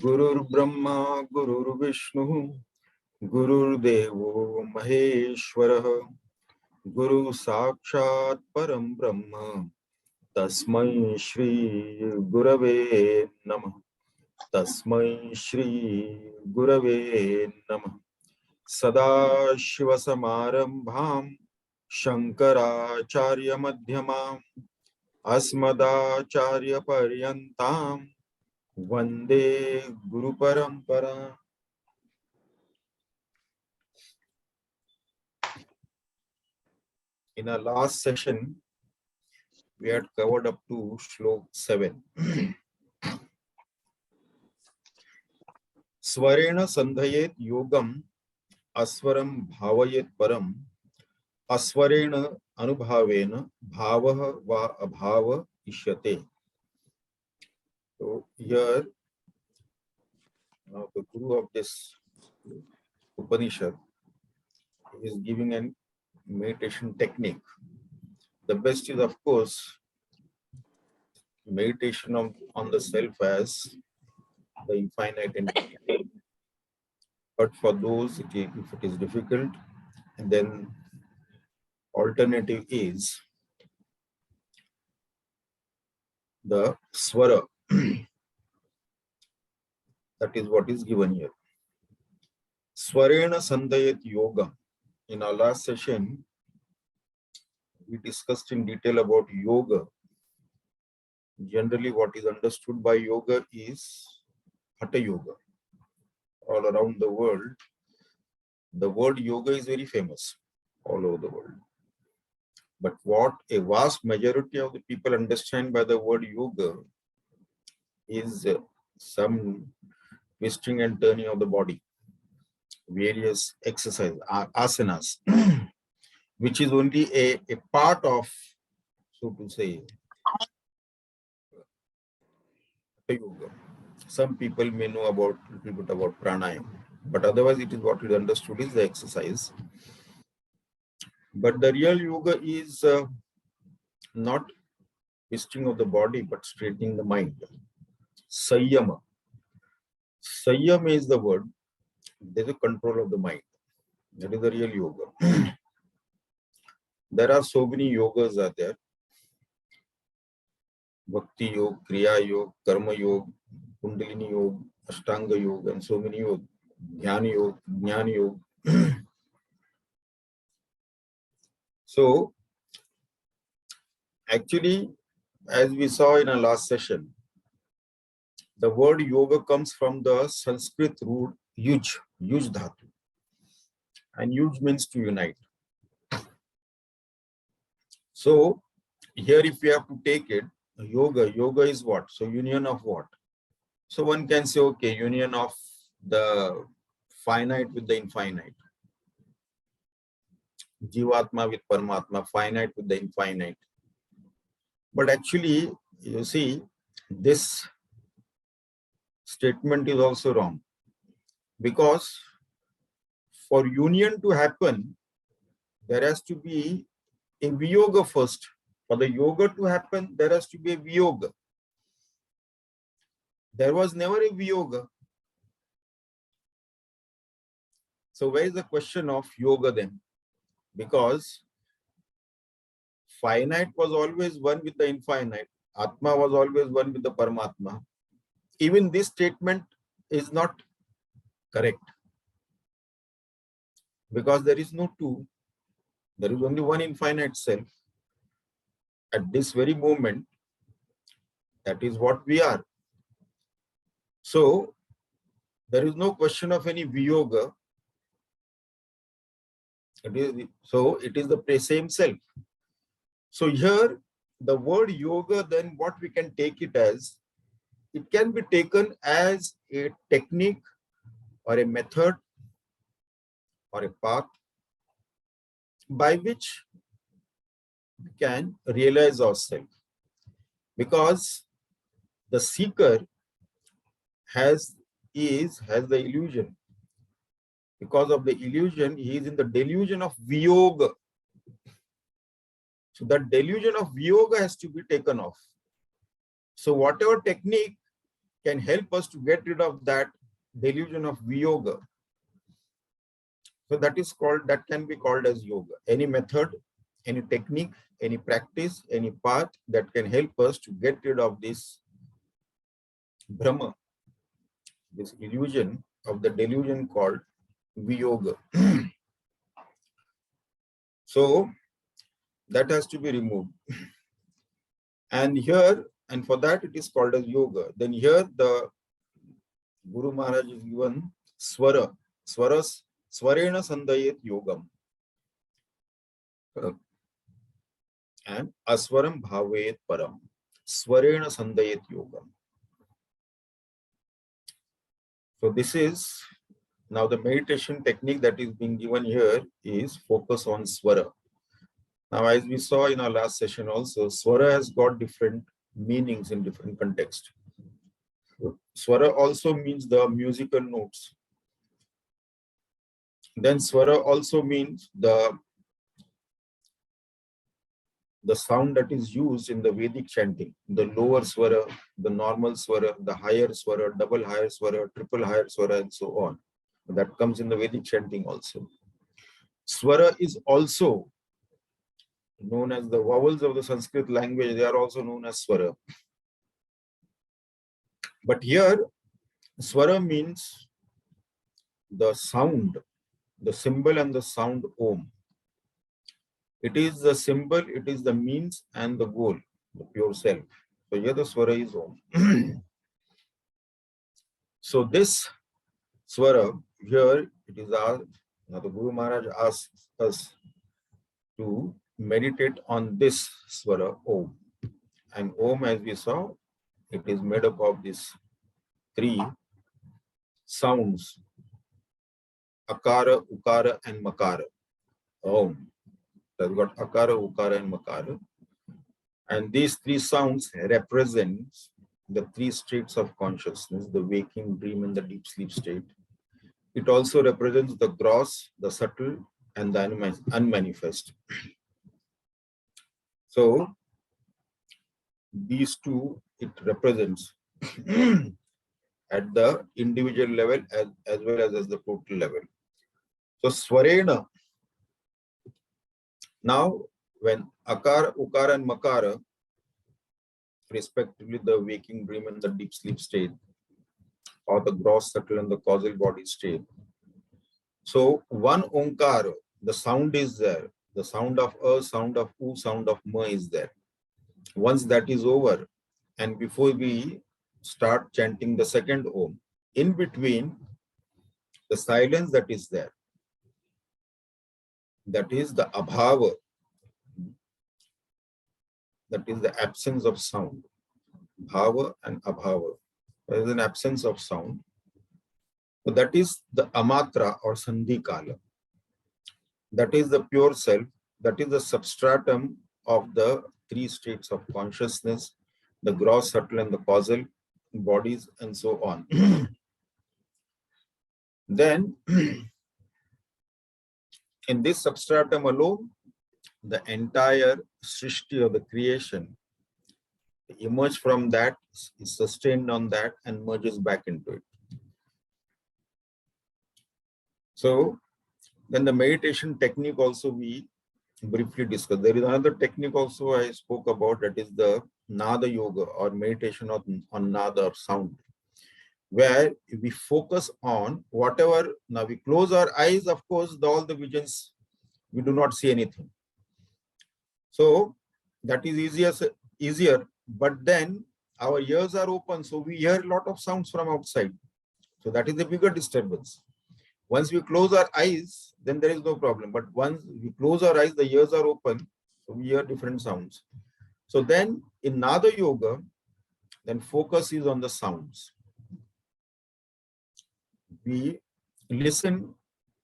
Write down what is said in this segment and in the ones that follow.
Gurur Brahma Gurur Vishnu Gurur Devo Maheshwara Guru Sakshat Param Brahma Tasmai Shri Gurave Namah. Tasmai Shri Gurave Namah. Sadashivasamarambham Shankaracharya Madhyamam Asmadacharya Paryantam Vande Guru Parampara. In our last session, we had covered up to Shlok 7. Svarena Sandhayet Yogam Aswaram Bhavayet Param Aswarena Anubhavena Bhavaha Va Abhava Ishyate. So here, the Guru of this Upanishad is giving an meditation technique. The best is, of course, meditation on the self as the infinite entity. But for those, if it is difficult, then alternative is the swara. That is what is given here. Swarena Sandhayat Yoga. In our last session, we discussed in detail about yoga. Generally, what is understood by yoga is Hatha Yoga. All around the world, the word yoga is very famous all over the world. But what a vast majority of the people understand by the word yoga is some twisting and turning of the body, various exercises, asanas, which is only a part of, so to say, yoga. Some people may know about a little bit about pranayama, but otherwise it is what is understood is the exercise. But the real yoga is not twisting of the body, but straightening the mind. Sanyama. Sanyama is the word. There is a control of the mind. That is the real yoga. There are so many yogas are there. Bhakti Yoga, Kriya Yoga, Karma Yoga, Kundalini Yoga, Ashtanga Yoga, and so many yoga. Jnana Yoga, Jnana Yoga. So, actually, as we saw in our last session, the word yoga comes from the Sanskrit root yuj dhatu. And yuj means to unite. So, here if we have to take it, yoga is what? So, union of what? So, one can say, okay, union of the finite with the infinite. Jivatma with Paramatma, finite with the infinite. But actually, you see, this statement is also wrong. Because for union to happen, there has to be a viyoga first. For the yoga to happen, there has to be a viyoga. There was never a viyoga. So where is the question of yoga then? Because finite was always one with the infinite. Atma was always one with the Paramatma. Even this statement is not correct. Because there is no two. There is only one infinite self. At this very moment, that is what we are. So, there is no question of any viyoga. It is the same self. So here, the word yoga, then what we can take it as, it can be taken as a technique or a method or a path by which we can realize ourselves. Because the seeker has the illusion. Because of the illusion, he is in the delusion of viyoga. So that delusion of viyoga has to be taken off. So whatever technique can help us to get rid of that delusion of viyoga. So that can be called as yoga. Any method, any technique, any practice, any path that can help us to get rid of this Brahma, this illusion of the delusion called viyoga. So that has to be removed. And for that it is called as yoga. Then here the Guru Maharaj is given swara. Swarena sandayet yogam. And aswaram bhavet param. Swarena sandayet yogam. So this is now the meditation technique that is being given here is focus on swara. Now, as we saw in our last session also, swara has got different meanings in different contexts. Swara also means the musical notes. Then swara also means the sound that is used in the Vedic chanting, the lower swara, the normal swara, the higher swara, double higher swara, triple higher swara, and so on. That comes in the Vedic chanting also. Swara is also known as the vowels of the Sanskrit language. They are also known as swara. But here, swara means the sound, the symbol and the sound om. It is the symbol, it is the means and the goal, the pure self. So here the swara is om. So this swara, here it is our, now the Guru Maharaj asks us to meditate on this swara om. And om, as we saw, it is made up of these three sounds: akara, ukara, and makara. Om. Has got akara, ukara, and makara. And these three sounds represent the three states of consciousness, the waking, dream, and the deep sleep state. It also represents the gross, the subtle, and the unmanifest. So these two it represents at the individual level as well as the total level. So Swarena. Now, when Akara, Ukara, and Makara, respectively the waking, dream, and the deep sleep state, or the gross, subtle, and the causal body state. So one Omkara, the sound is there. The sound of A, sound of U, sound of Ma is there. Once that is over, and before we start chanting the second Om, in between the silence that is there, that is the abhava, that is the absence of sound. Bhava and abhava. There is an absence of sound. So that is the amatra or sandhi kala. That is the pure self. That is the substratum of the three states of consciousness, the gross, subtle, and the causal bodies, and so on. Then, in this substratum alone, the entire srishti or the creation emerges from that, is sustained on that, and merges back into it. So then the meditation technique also we briefly discussed. There is another technique also I spoke about, that is the Nada Yoga or meditation on Nada or sound, where we focus on whatever. Now we close our eyes, of course, all the visions, we do not see anything. So that is easier, but then our ears are open, so we hear a lot of sounds from outside. So that is a bigger disturbance. Once we close our eyes, then there is no problem. But once we close our eyes, the ears are open, so we hear different sounds. So then in Nada Yoga, then focus is on the sounds. We listen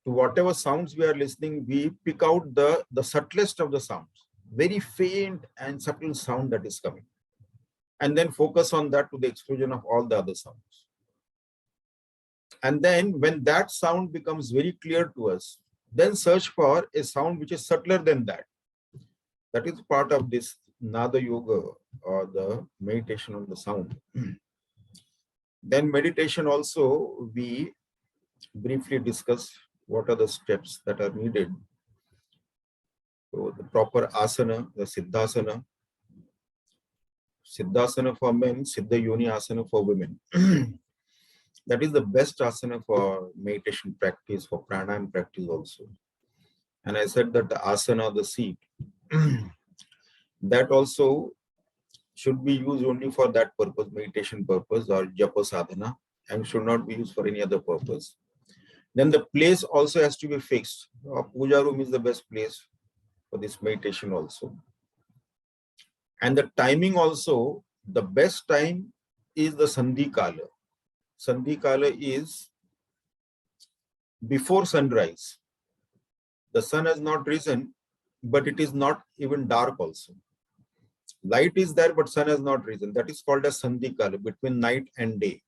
to whatever sounds we are listening, we pick out the subtlest of the sounds, very faint and subtle sound that is coming, and then focus on that to the exclusion of all the other sounds. And then when that sound becomes very clear to us, then search for a sound which is subtler than that. That is part of this Nada Yoga or the meditation on the sound. Then meditation also, we briefly discuss what are the steps that are needed. So the proper asana, the Siddhasana. Siddhasana for men, Siddha Yoni Asana for women. That is the best asana for meditation practice, for pranayama practice also. And I said that the asana, the seat, that also should be used only for that purpose, meditation purpose or japa sadhana, and should not be used for any other purpose. Then the place also has to be fixed. A puja room is the best place for this meditation also. And the timing also, the best time is the Sandhi Kala. Sandhi Kala is before sunrise. The sun has not risen, but it is not even dark also. Light is there, but sun has not risen. That is called as Sandhi Kala, between night and day.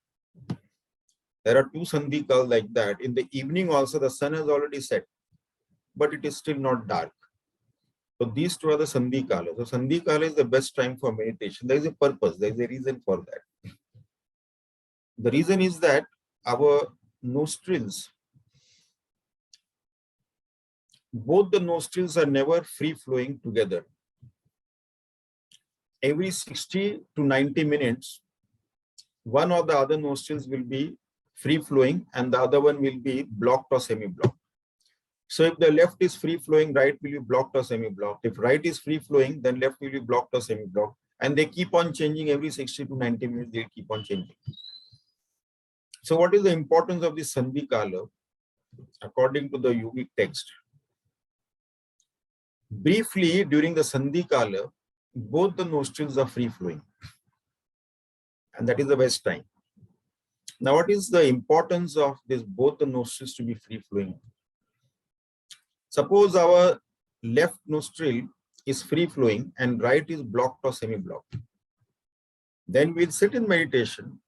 There are two Sandhi Kala like that. In the evening also, the sun has already set, but it is still not dark. So these two are the Sandhi Kala. So Sandhi Kala is the best time for meditation. There is a purpose, there is a reason for that. The reason is that our nostrils, both the nostrils are never free flowing together. Every 60 to 90 minutes, one or the other nostrils will be free flowing and the other one will be blocked or semi-blocked. So if the left is free flowing, right will be blocked or semi-blocked. If right is free flowing, then left will be blocked or semi-blocked. And they keep on changing every 60 to 90 minutes, they keep on changing. So what is the importance of this Sandhi Kala? According to the yogic text, briefly during the Sandhi Kala, both the nostrils are free flowing. And that is the best time. Now, what is the importance of this both the nostrils to be free flowing? Suppose our left nostril is free flowing and right is blocked or semi-blocked. Then we'll sit in meditation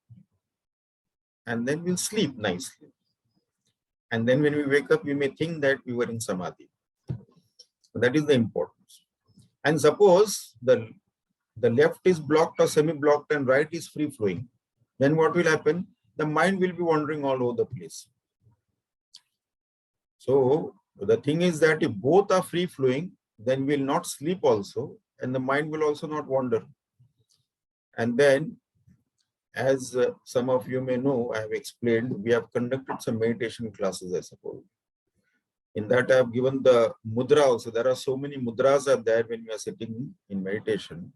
and then we'll sleep nicely. And then when we wake up, we may think that we were in samadhi. That is the importance. And suppose the left is blocked or semi-blocked and right is free flowing. Then what will happen? The mind will be wandering all over the place. So the thing is that if both are free flowing, then we'll not sleep also, and the mind will also not wander. And then, as some of you may know, I have explained, we have conducted some meditation classes, I suppose. In that, I have given the mudra also. There are so many mudras are there when we are sitting in meditation.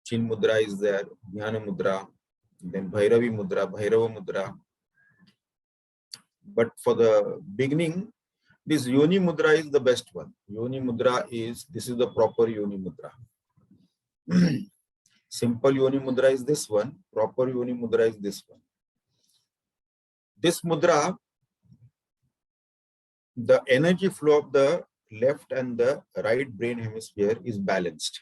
Chin mudra is there, Jnana mudra, then Bhairavi mudra, Bhairava mudra. But for the beginning, this Yoni mudra is the best one. Yoni mudra is, this is the proper Yoni mudra. Simple Yoni mudra is this one. Proper Yoni mudra is this one. This mudra, the energy flow of the left and the right brain hemisphere is balanced.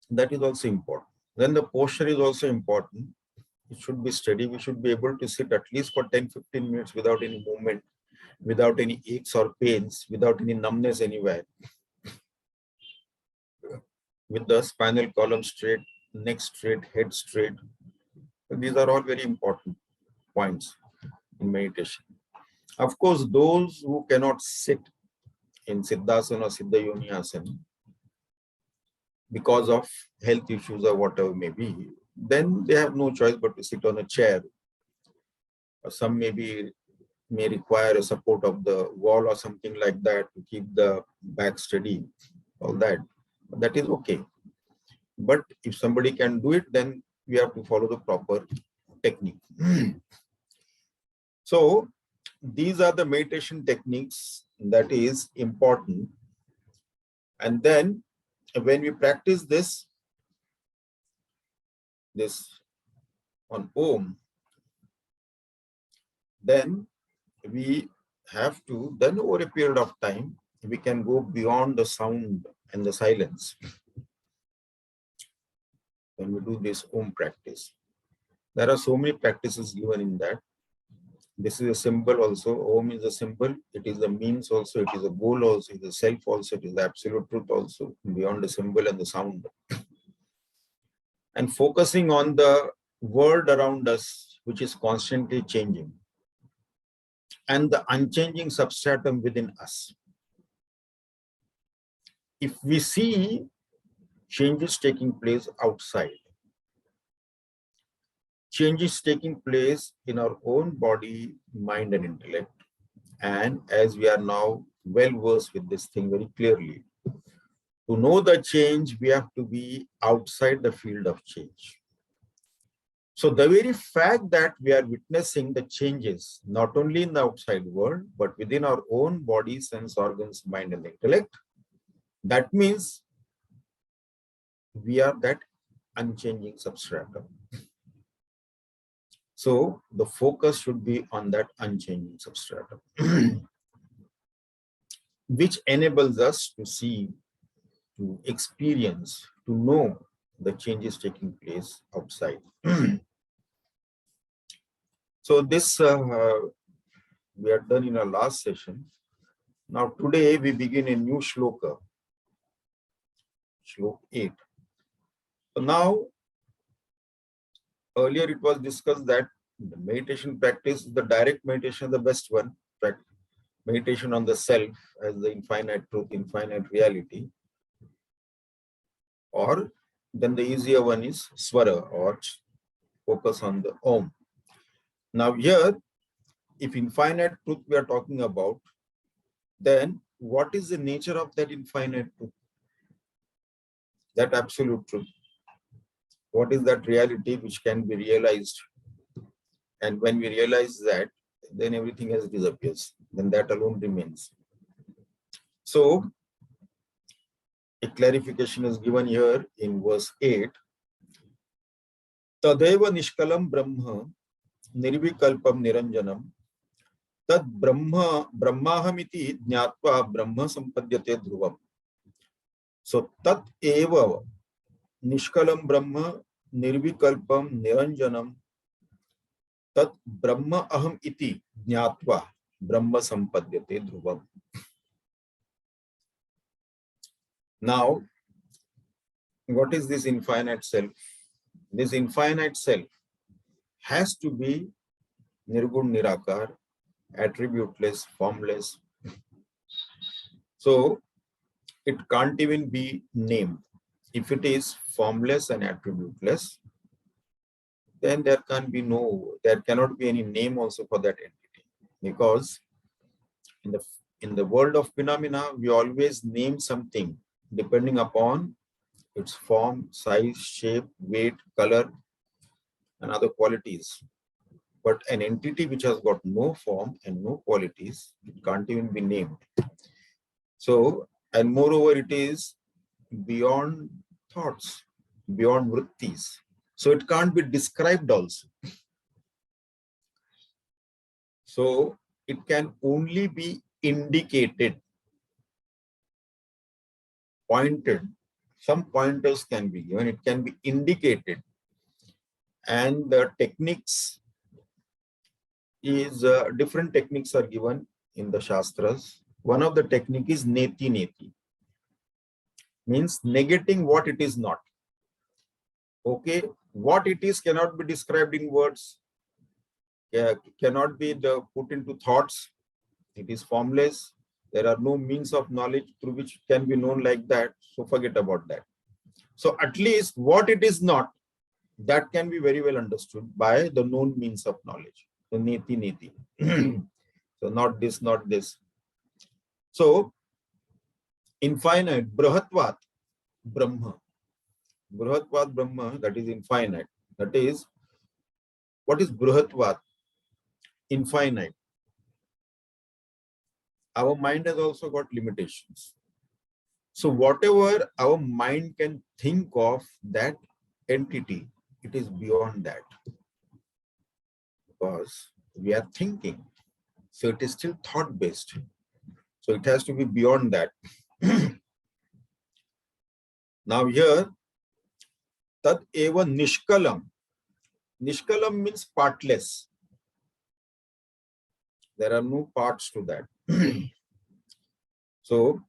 That is also important. Then the posture is also important. It should be steady. We should be able to sit at least for 10-15 minutes without any movement, without any aches or pains, without any numbness anywhere. With the spinal column straight, neck straight, head straight. These are all very important points in meditation. Of course, those who cannot sit in Siddhasana or Siddha Yoni Asana because of health issues or whatever may be, then they have no choice but to sit on a chair. Or some may require a support of the wall or something like that to keep the back steady, all that. That is okay. But if somebody can do it, then we have to follow the proper technique. So these are the meditation techniques that is important. And then when we practice this on Om, then we have to, then over a period of time, we can go beyond the sound and the silence when we do this Om practice. There are so many practices given in that. This is a symbol also. Om is a symbol. It is a means also. It is a goal also. It is a self also. It is the absolute truth also, beyond the symbol and the sound. and focusing on the world around us, which is constantly changing, and the unchanging substratum within us. If we see changes taking place outside, changes taking place in our own body, mind, and intellect, and as we are now well versed with this thing very clearly, to know the change, we have to be outside the field of change. So the very fact that we are witnessing the changes, not only in the outside world, but within our own body, sense organs, mind, and intellect, that means we are that unchanging substratum. So the focus should be on that unchanging substratum, which enables us to see, to experience, to know the changes taking place outside. So this we are done in our last session. Now today we begin a new shloka, Shlok 8. So now, earlier it was discussed that the meditation practice, the direct meditation is the best one, meditation on the self as the infinite truth, infinite reality. Or then the easier one is Swara, or focus on the Om. Now here, if infinite truth we are talking about, then what is the nature of that infinite truth? That absolute truth. What is that reality which can be realized? And when we realize that, then everything else disappears. Then that alone remains. So a clarification is given here in verse 8. Tadeva nishkalam brahma nirvikalpam niranjanam tad brahmahamiti jnatva brahma sampadyate dhruvam. So tat eva nishkalam brahma nirvikalpam niranjanam tat brahma aham iti jnatva brahma sampadyate dhruvam. Now, what is this infinite self? This infinite self has to be nirgun nirakar, attributeless, formless. So it can't even be named. If it is formless and attributeless, then there cannot be any name also for that entity, because in the world of phenomena, we always name something depending upon its form, size, shape, weight, color, and other qualities. But an entity which has got no form and no qualities, it can't even be named. So, and moreover, it is beyond thoughts, beyond vrittis. So it can't be described also. So it can only be indicated, pointed. Some pointers can be given, it can be indicated. And the techniques is, different techniques are given in the Shastras. One of the technique is neti neti, means negating what it is not. Okay, what it is cannot be described in words, cannot be put into thoughts. It is formless. There are no means of knowledge through which it can be known like that. So forget about that. So at least what it is not, that can be very well understood by the known means of knowledge. The neti neti. So not this, not this. So infinite, brahatvat Brahma. Brahatvat Brahma, that is infinite. That is, what is brahatvat? Infinite. Our mind has also got limitations. So whatever our mind can think of that entity, it is beyond that. Because we are thinking. So it is still thought-based. So it has to be beyond that. Now here, tad eva nishkalam. Nishkalam means partless. There are no parts to that. So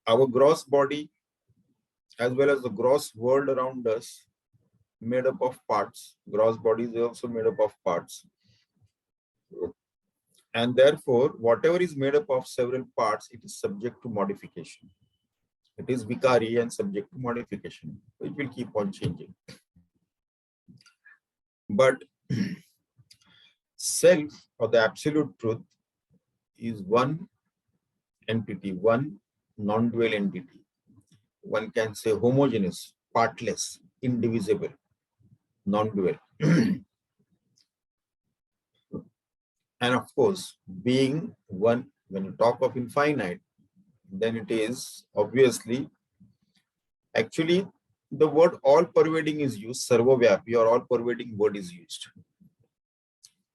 our gross body, as well as the gross world around us made up of parts. Gross body is also made up of parts. And therefore, whatever is made up of several parts, it is subject to modification. It is vikari and subject to modification. It will keep on changing. But self, or the absolute truth, is one entity, one non-dual entity. One can say homogeneous, partless, indivisible, non-dual. And of course, being one, when you talk of infinite, then it is obviously, actually, the word all pervading is used, sarvavyapi or all pervading word is used.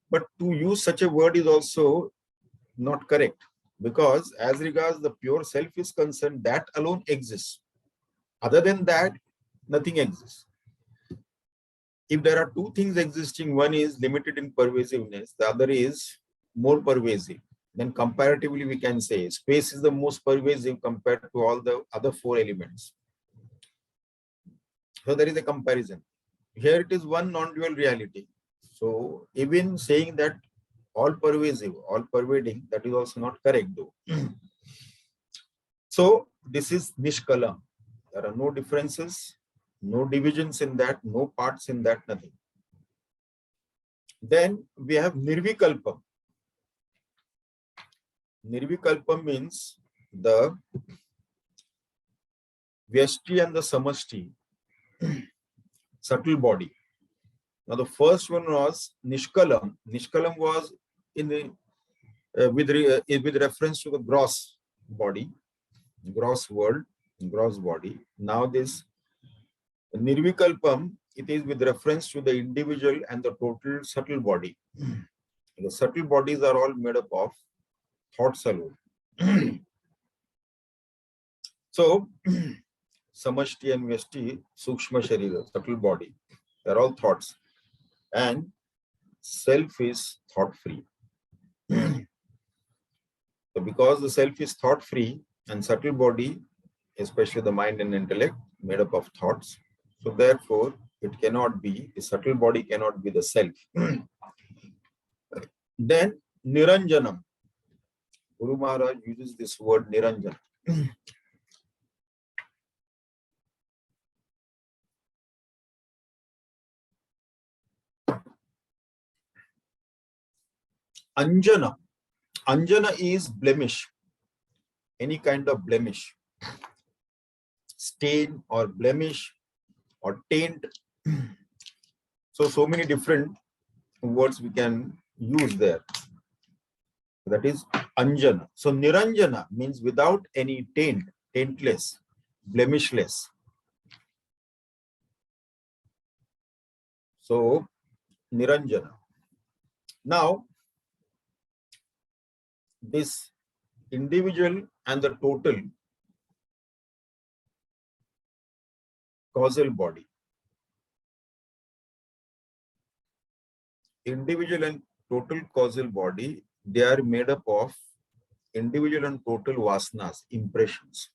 But to use such a word is also not correct, because as regards the pure self is concerned, that alone exists. Other than that, nothing exists. If there are two things existing, one is limited in pervasiveness, the other is more pervasive, then comparatively we can say space is the most pervasive compared to all the other four elements. So there is a comparison. Here it is one non-dual reality. So even saying that all pervasive, all pervading, that is also not correct though. So this is Nishkala. There are no differences, no divisions in that, no parts in that, nothing. Then we have Nirvikalpam. Nirvikalpam means the Vyashti and the Samashti, subtle body. Now the first one was Nishkalam. Nishkalam was in the with reference to the gross body, gross world, gross body. Now this Nirvikalpam, it is with reference to the individual and the total subtle body. The subtle bodies are all made up of thoughts alone. So Samashti and Vyashti, Sukshma Sharira, subtle body, they are all thoughts. And self is thought free. So because the self is thought free and subtle body, especially the mind and intellect, made up of thoughts, so therefore it cannot be, the subtle body cannot be the self. Then Niranjanam. Guru Maharaj uses this word Niranjan. Anjana. Anjana is blemish, any kind of blemish, stain or blemish or taint. So many different words we can use there. That is Anjana. So Niranjana means without any taint, taintless, blemishless. So Niranjana. Now, this individual and the total causal body. Individual and total causal body, they are made up of individual and total vasanas, impressions.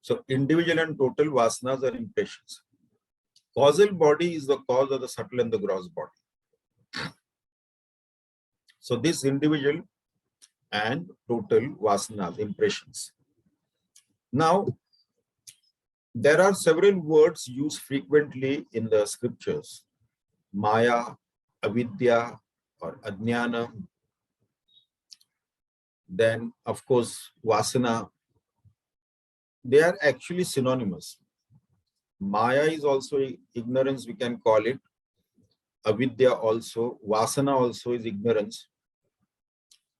So individual and total vasanas are impressions. Causal body is the cause of the subtle and the gross body. So this individual and total vasanas, impressions. Now, there are several words used frequently in the scriptures. Maya, avidya or ajnana. Then, of course, vasana. They are actually synonymous. Maya is also ignorance, we can call it. Avidya also, vasana also is ignorance.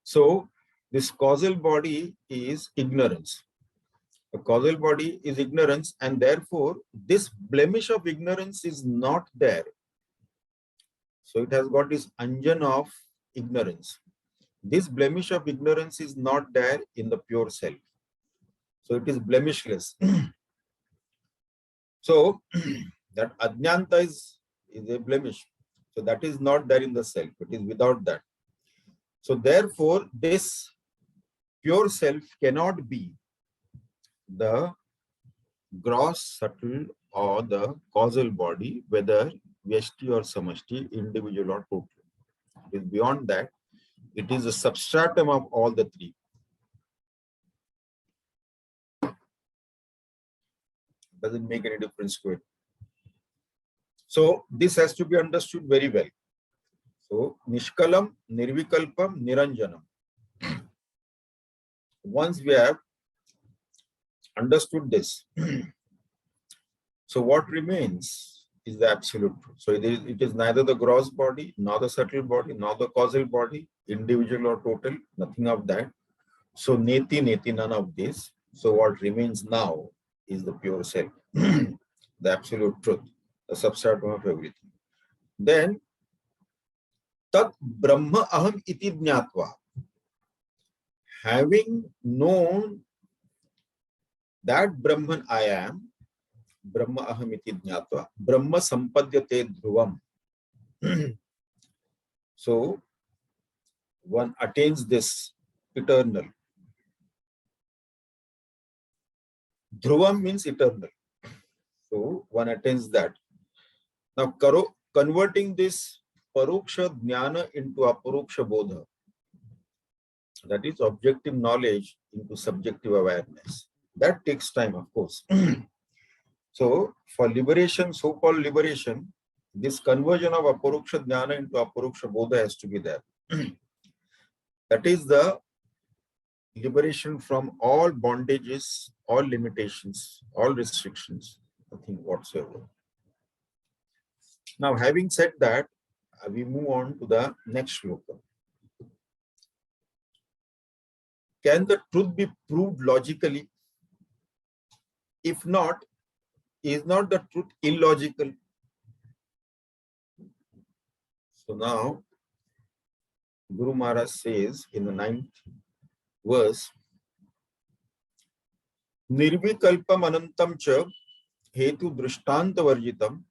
So this causal body is ignorance. The causal body is ignorance, and therefore this blemish of ignorance is not there. So it has got this anjan of ignorance. This blemish of ignorance is not there in the pure self. So it is blemishless. So that ajnanta is a blemish. So that is not there in the self. It is without that. So therefore, this pure self cannot be the gross, subtle, or the causal body, whether Vyashti or Samashti, individual or total. It is beyond that. It is a substratum of all the three. Doesn't make any difference to it. So this has to be understood very well. So Nishkalam, Nirvikalpam, Niranjanam. Once we have understood this, so what remains is the absolute truth. So it is neither the gross body, nor the subtle body, nor the causal body, individual or total, nothing of that. So neti, none of this. So what remains now is the pure self, the absolute truth, the substratum of everything. Then tat brahma aham iti jnatva. Having known that Brahman I am, Brahma aham iti jnatva, Brahma sampadyate dhruvam. So one attains this eternal. Dhruvam means eternal. So one attains that. Now converting this paroksha jnana into aparoksha bodha, that is objective knowledge into subjective awareness. That takes time, of course. So for liberation, so-called liberation, this conversion of aparoksha jnana into aparoksha bodha has to be there. That is the liberation from all bondages, all limitations, all restrictions, nothing whatsoever. Now, having said that, we move on to the next shloka. Can the truth be proved logically? If not, is not the truth illogical? So now, Guru Maharaj says in the 9th verse, Nirvikalpam anantam cha hetu drishtanta varjitam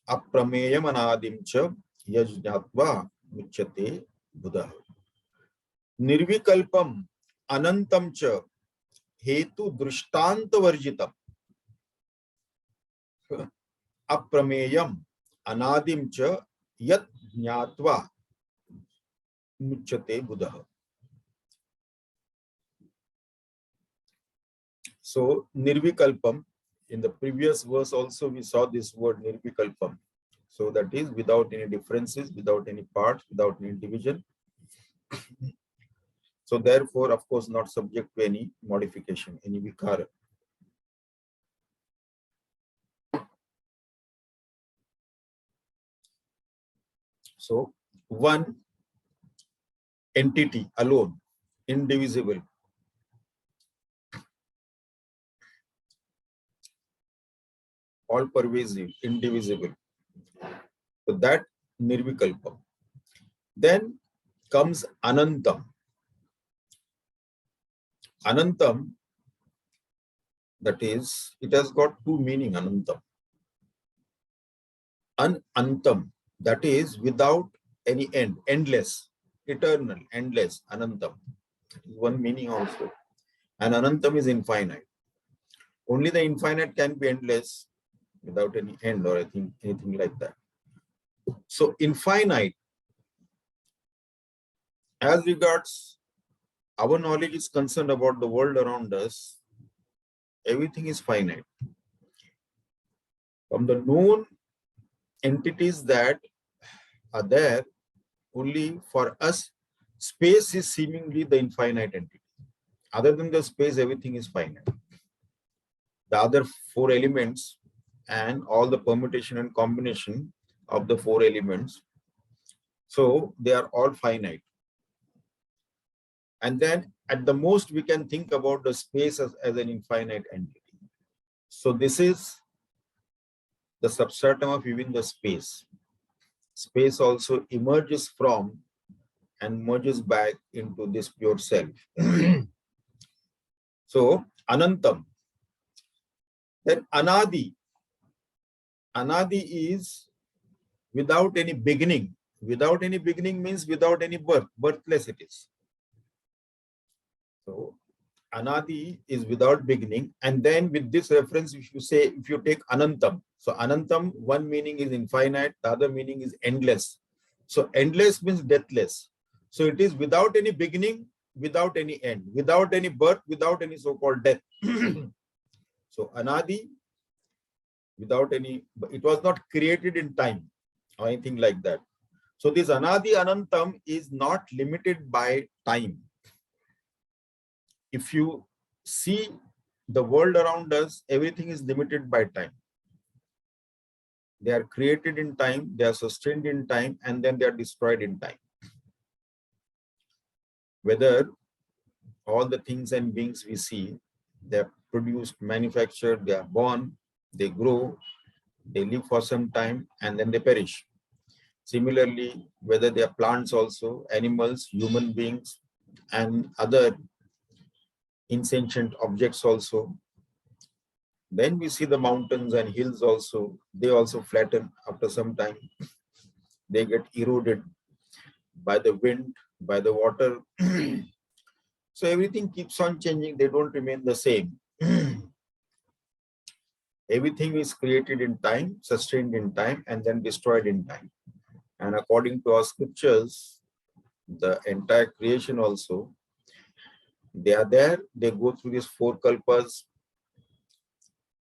aprameyam anadim cha yajnatva muchyate buddha. Nirvikalpam anantam cha hetu drishtanta varjitam aprameyam anadim cha yat jnatva muchyate buddha. So nirvikalpam, in the previous verse also we saw this word nirvikalpam. So that is without any differences, without any parts, without any division. So therefore, of course, not subject to any modification, any vikara. So one entity alone, indivisible. All pervasive, indivisible. So that nirvikalpam. Then comes anantam. Anantam, that is, it has got two meanings, anantam. Anantam, that is without any end, endless, eternal, endless, anantam. One meaning also. And anantam is infinite. Only the infinite can be endless without any end or anything like that. So infinite, as regards our knowledge is concerned about the world around us, everything is finite. From the known entities that are there, only for us, space is seemingly the infinite entity. Other than the space, everything is finite. The other four elements and all the permutation and combination of the four elements, so they are all finite. And then at the most we can think about the space as an infinite entity. So this is the substratum of even the space. Space also emerges from and merges back into this pure self. So anantam. Then anadi. Anadi is without any beginning, Without any beginning means without any birth, birthless it is. So Anadi is without beginning, and then with this reference, if you take Anantam, so Anantam, one meaning is infinite, the other meaning is endless. So endless means deathless. So it is without any beginning, without any end, without any birth, without any so-called death. So Anadi, without any, it was not created in time or anything like that. So this Anadi Anantam is not limited by time. If you see the world around us, everything is limited by time. They are created in time, they are sustained in time, and then they are destroyed in time. Whether all the things and beings we see, they are produced, manufactured, they are born, they grow, they live for some time, and then they perish. Similarly, whether they are plants also, animals, human beings, and other insentient objects also. Then we see the mountains and hills also, they also flatten after some time. They get eroded by the wind, by the water. So everything keeps on changing, they don't remain the same. Everything is created in time, sustained in time, and then destroyed in time. And according to our scriptures, the entire creation also, they are there, they go through these 4 kalpas.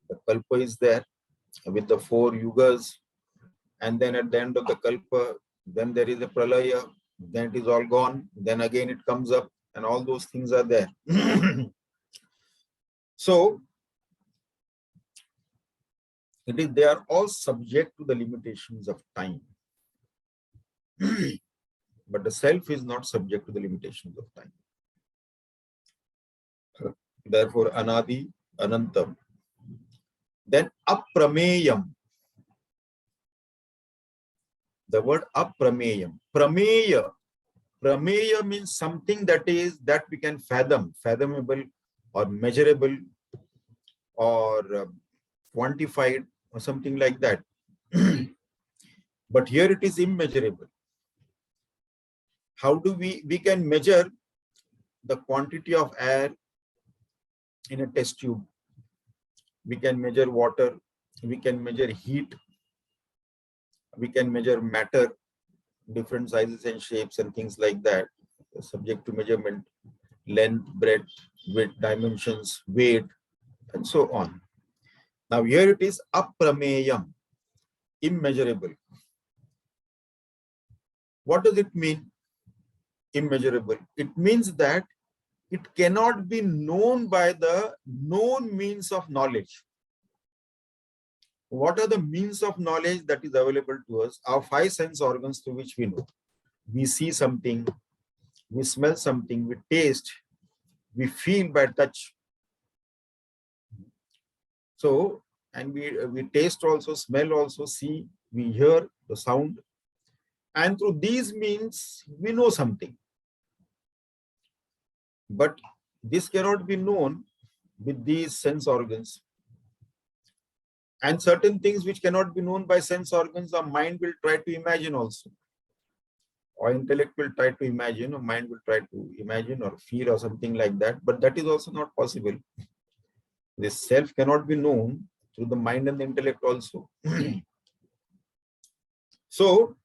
The kalpa is there with the 4 yugas, and then at the end of the kalpa, then there is a pralaya, then it is all gone, then again it comes up, and all those things are there. So they are all subject to the limitations of time. But the self is not subject to the limitations of time. Therefore, Anadi, Anantam. Then Aprameyam. The word Aprameyam. Prameya. Prameya means something that we can fathom, fathomable or measurable or quantified or something like that. But here it is immeasurable. How do we can measure the quantity of air in a test tube? We can measure water, we can measure heat, we can measure matter, different sizes and shapes and things like that, subject to measurement, length, breadth, width, dimensions, weight, and so on. Now here it is aprameyam, immeasurable. What does it mean, immeasurable? It means that it cannot be known by the known means of knowledge. What are the means of knowledge that is available to us? Our 5 sense organs through which we know. We see something, we smell something, we taste, we feel by touch. So, and we taste also, smell also, see, we hear the sound. And through these means, we know something. But this cannot be known with these sense organs. And certain things which cannot be known by sense organs, our mind will try to imagine also. Or intellect will try to imagine, or mind will try to imagine or feel or something like that. But that is also not possible. This self cannot be known through the mind and the intellect also. So,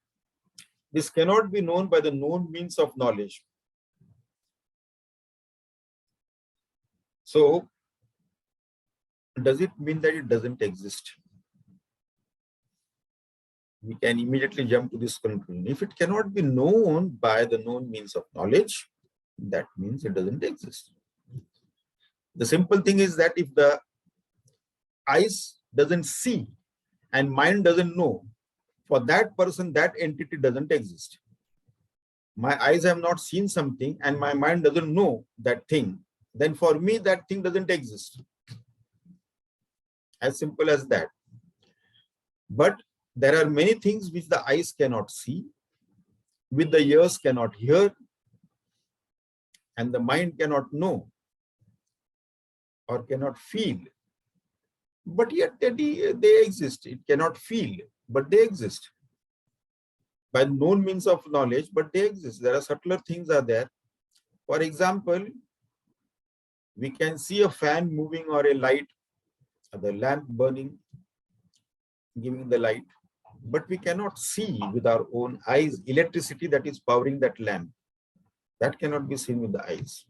this cannot be known by the known means of knowledge. So, does it mean that it doesn't exist? We can immediately jump to this conclusion. If it cannot be known by the known means of knowledge, that means it doesn't exist. The simple thing is that if the eyes doesn't see and mind doesn't know, for that person, that entity doesn't exist. My eyes have not seen something and my mind doesn't know that thing, then for me, that thing doesn't exist. As simple as that. But there are many things which the eyes cannot see, which the ears cannot hear, and the mind cannot know or cannot feel. But yet they exist. It cannot feel, but they exist. by known means of knowledge, but they exist. There are subtler things are there. For example, we can see a fan moving or a light, the lamp burning, giving the light, but we cannot see with our own eyes electricity that is powering that lamp. That cannot be seen with the eyes.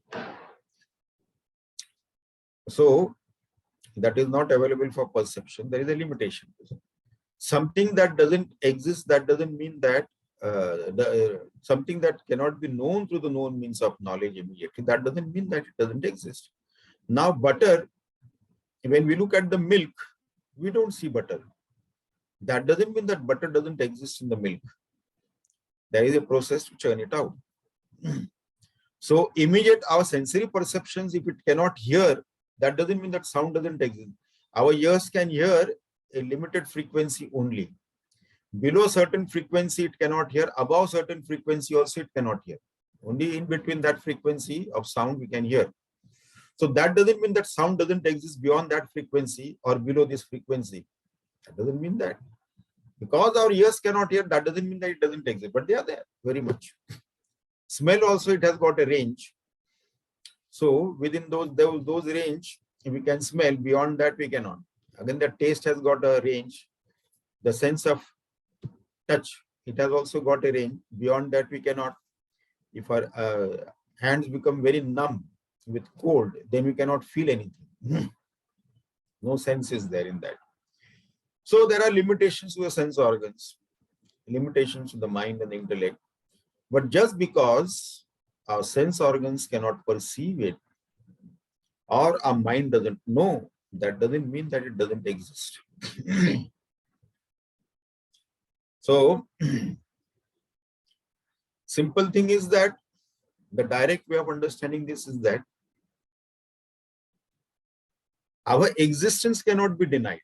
So that is not available for perception. There is a limitation. Something that doesn't exist, that doesn't mean that something that cannot be known through the known means of knowledge immediately, that doesn't mean that it doesn't exist. Now butter, when we look at the milk, we don't see butter. That doesn't mean that butter doesn't exist in the milk. There is a process to churn it out. So immediate our sensory perceptions, if it cannot hear, that doesn't mean that sound doesn't exist. Our ears can hear a limited frequency only. Below certain frequency, it cannot hear. Above certain frequency also, it cannot hear. Only in between that frequency of sound we can hear. So that doesn't mean that sound doesn't exist beyond that frequency or below this frequency. That doesn't mean that. Because our ears cannot hear, that doesn't mean that it doesn't exist, but they are there very much. Smell also, it has got a range. So within those range, we can smell. Beyond that, we cannot. Again, the taste has got a range. The sense of touch, it has also got a range. Beyond that, we cannot. If our hands become very numb with cold, then we cannot feel anything. No sense is there in that. So there are limitations to the sense organs, limitations to the mind and the intellect. But just because our sense organs cannot perceive it, or our mind doesn't know, that doesn't mean that it doesn't exist. So, simple thing is that the direct way of understanding this is that our existence cannot be denied.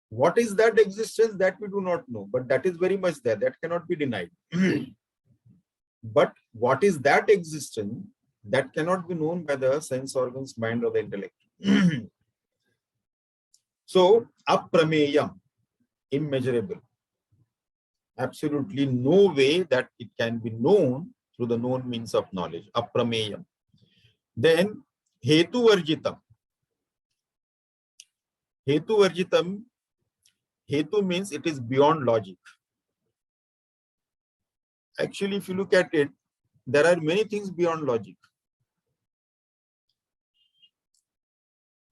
What is that existence? That we do not know, but that is very much there. That cannot be denied. But what is that existence? That cannot be known by the sense organs, mind, or the intellect. So, aprameyam, immeasurable. Absolutely no way that it can be known through the known means of knowledge. Aprameyam. Then, hetu varjitam. Hetu varjitam. Hetu means it is beyond logic. Actually, if you look at it, there are many things beyond logic.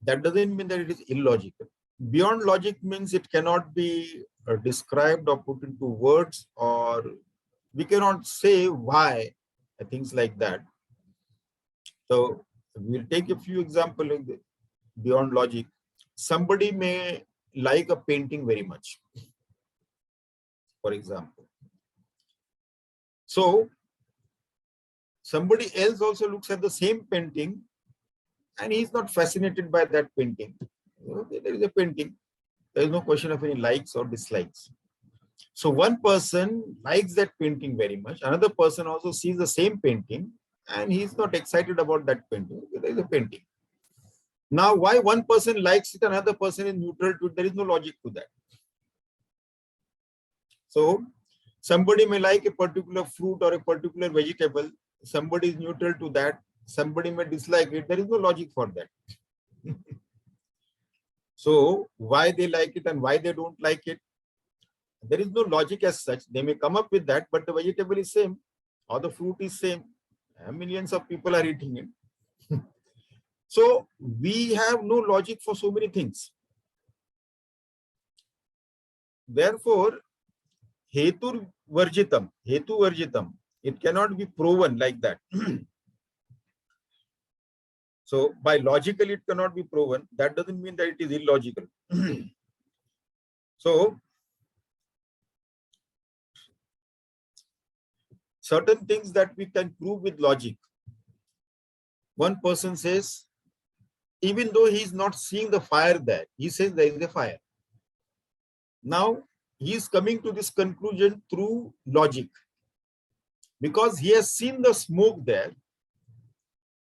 That doesn't mean that it is illogical. Beyond logic means it cannot be described or put into words, or we cannot say why, things like that. So we'll take a few examples of beyond logic. Somebody may like a painting very much, for example. So somebody else also looks at the same painting and he's not fascinated by that painting. There is a painting. There is no question of any likes or dislikes. So one person likes that painting very much. Another person also sees the same painting and he's not excited about that painting. There is a painting. Now, why one person likes it, another person is neutral to it? There is no logic to that. So somebody may like a particular fruit or a particular vegetable. Somebody is neutral to that. Somebody may dislike it. There is no logic for that. So why they like it and why they don't like it, there is no logic as such. They may come up with that, but the vegetable is same or the fruit is same. Millions of people are eating it. So we have no logic for so many things. Therefore, hetu varjitam, it cannot be proven like that. So by logically it cannot be proven. That doesn't mean that it is illogical. So certain things that we can prove with logic. One person says, even though he is not seeing the fire there, he says there is a fire. Now he is coming to this conclusion through logic, because he has seen the smoke there,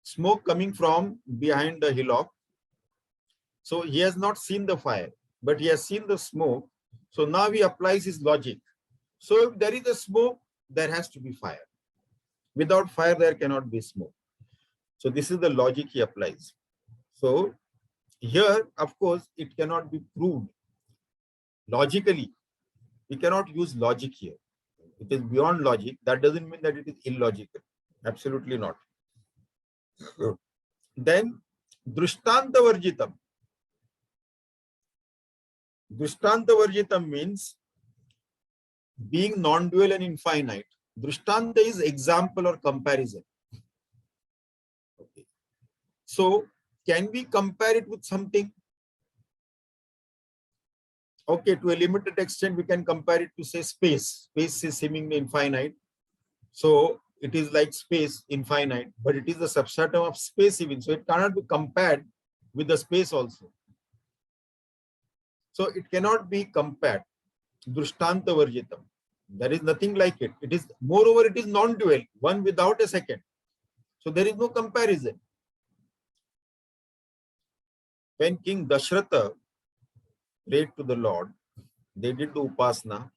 smoke coming from behind the hillock. So he has not seen the fire, but he has seen the smoke. So now he applies his logic. So if there is a smoke, there has to be fire. Without fire, there cannot be smoke. So this is the logic he applies. So here, of course, it cannot be proved logically. We cannot use logic here. It is beyond logic. That doesn't mean that it is illogical. Absolutely not. Then, Drishtanta Varjitam. Drishtanta Varjitam means being non-dual and infinite. Drishtanta is example or comparison. Okay. So, can we compare it with something? Okay, to a limited extent, we can compare it to, say, space. Space is seemingly infinite. So, it is like space, infinite, but it is the substratum of space even. So, it cannot be compared with the space also. So, it cannot be compared. Drishtanta Varjitam. There is nothing like it. It is, moreover, it is non-dual, one without a second. So, there is no comparison. When King Dashratha prayed to the Lord, they did the upasana,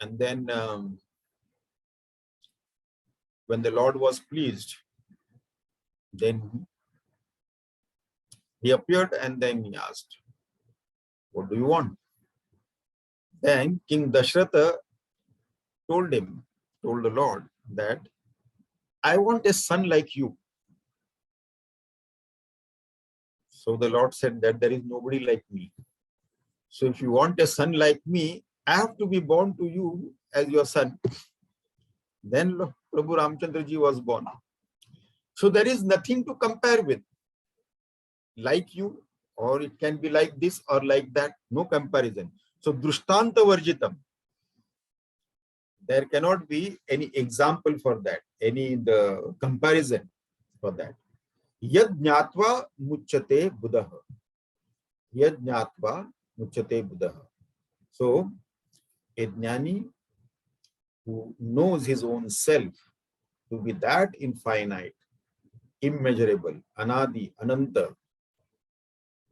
and then when the Lord was pleased, then he appeared and then he asked, what do you want? Then King Dashratha told the Lord that I want a son like you. So the Lord said that there is nobody like me. So if you want a son like me, I have to be born to you as your son. Then Prabhu Ramchandra ji was born. So there is nothing to compare with. Like you, or it can be like this or like that. No comparison. So Drishtanta Varjitam. There cannot be any example for that, any the comparison for that. Yad jnatva muchyate buddhaha. Yad jnatva muchyate buddhaha. So, a jnani who knows his own self to be that infinite, immeasurable, anadi, ananta,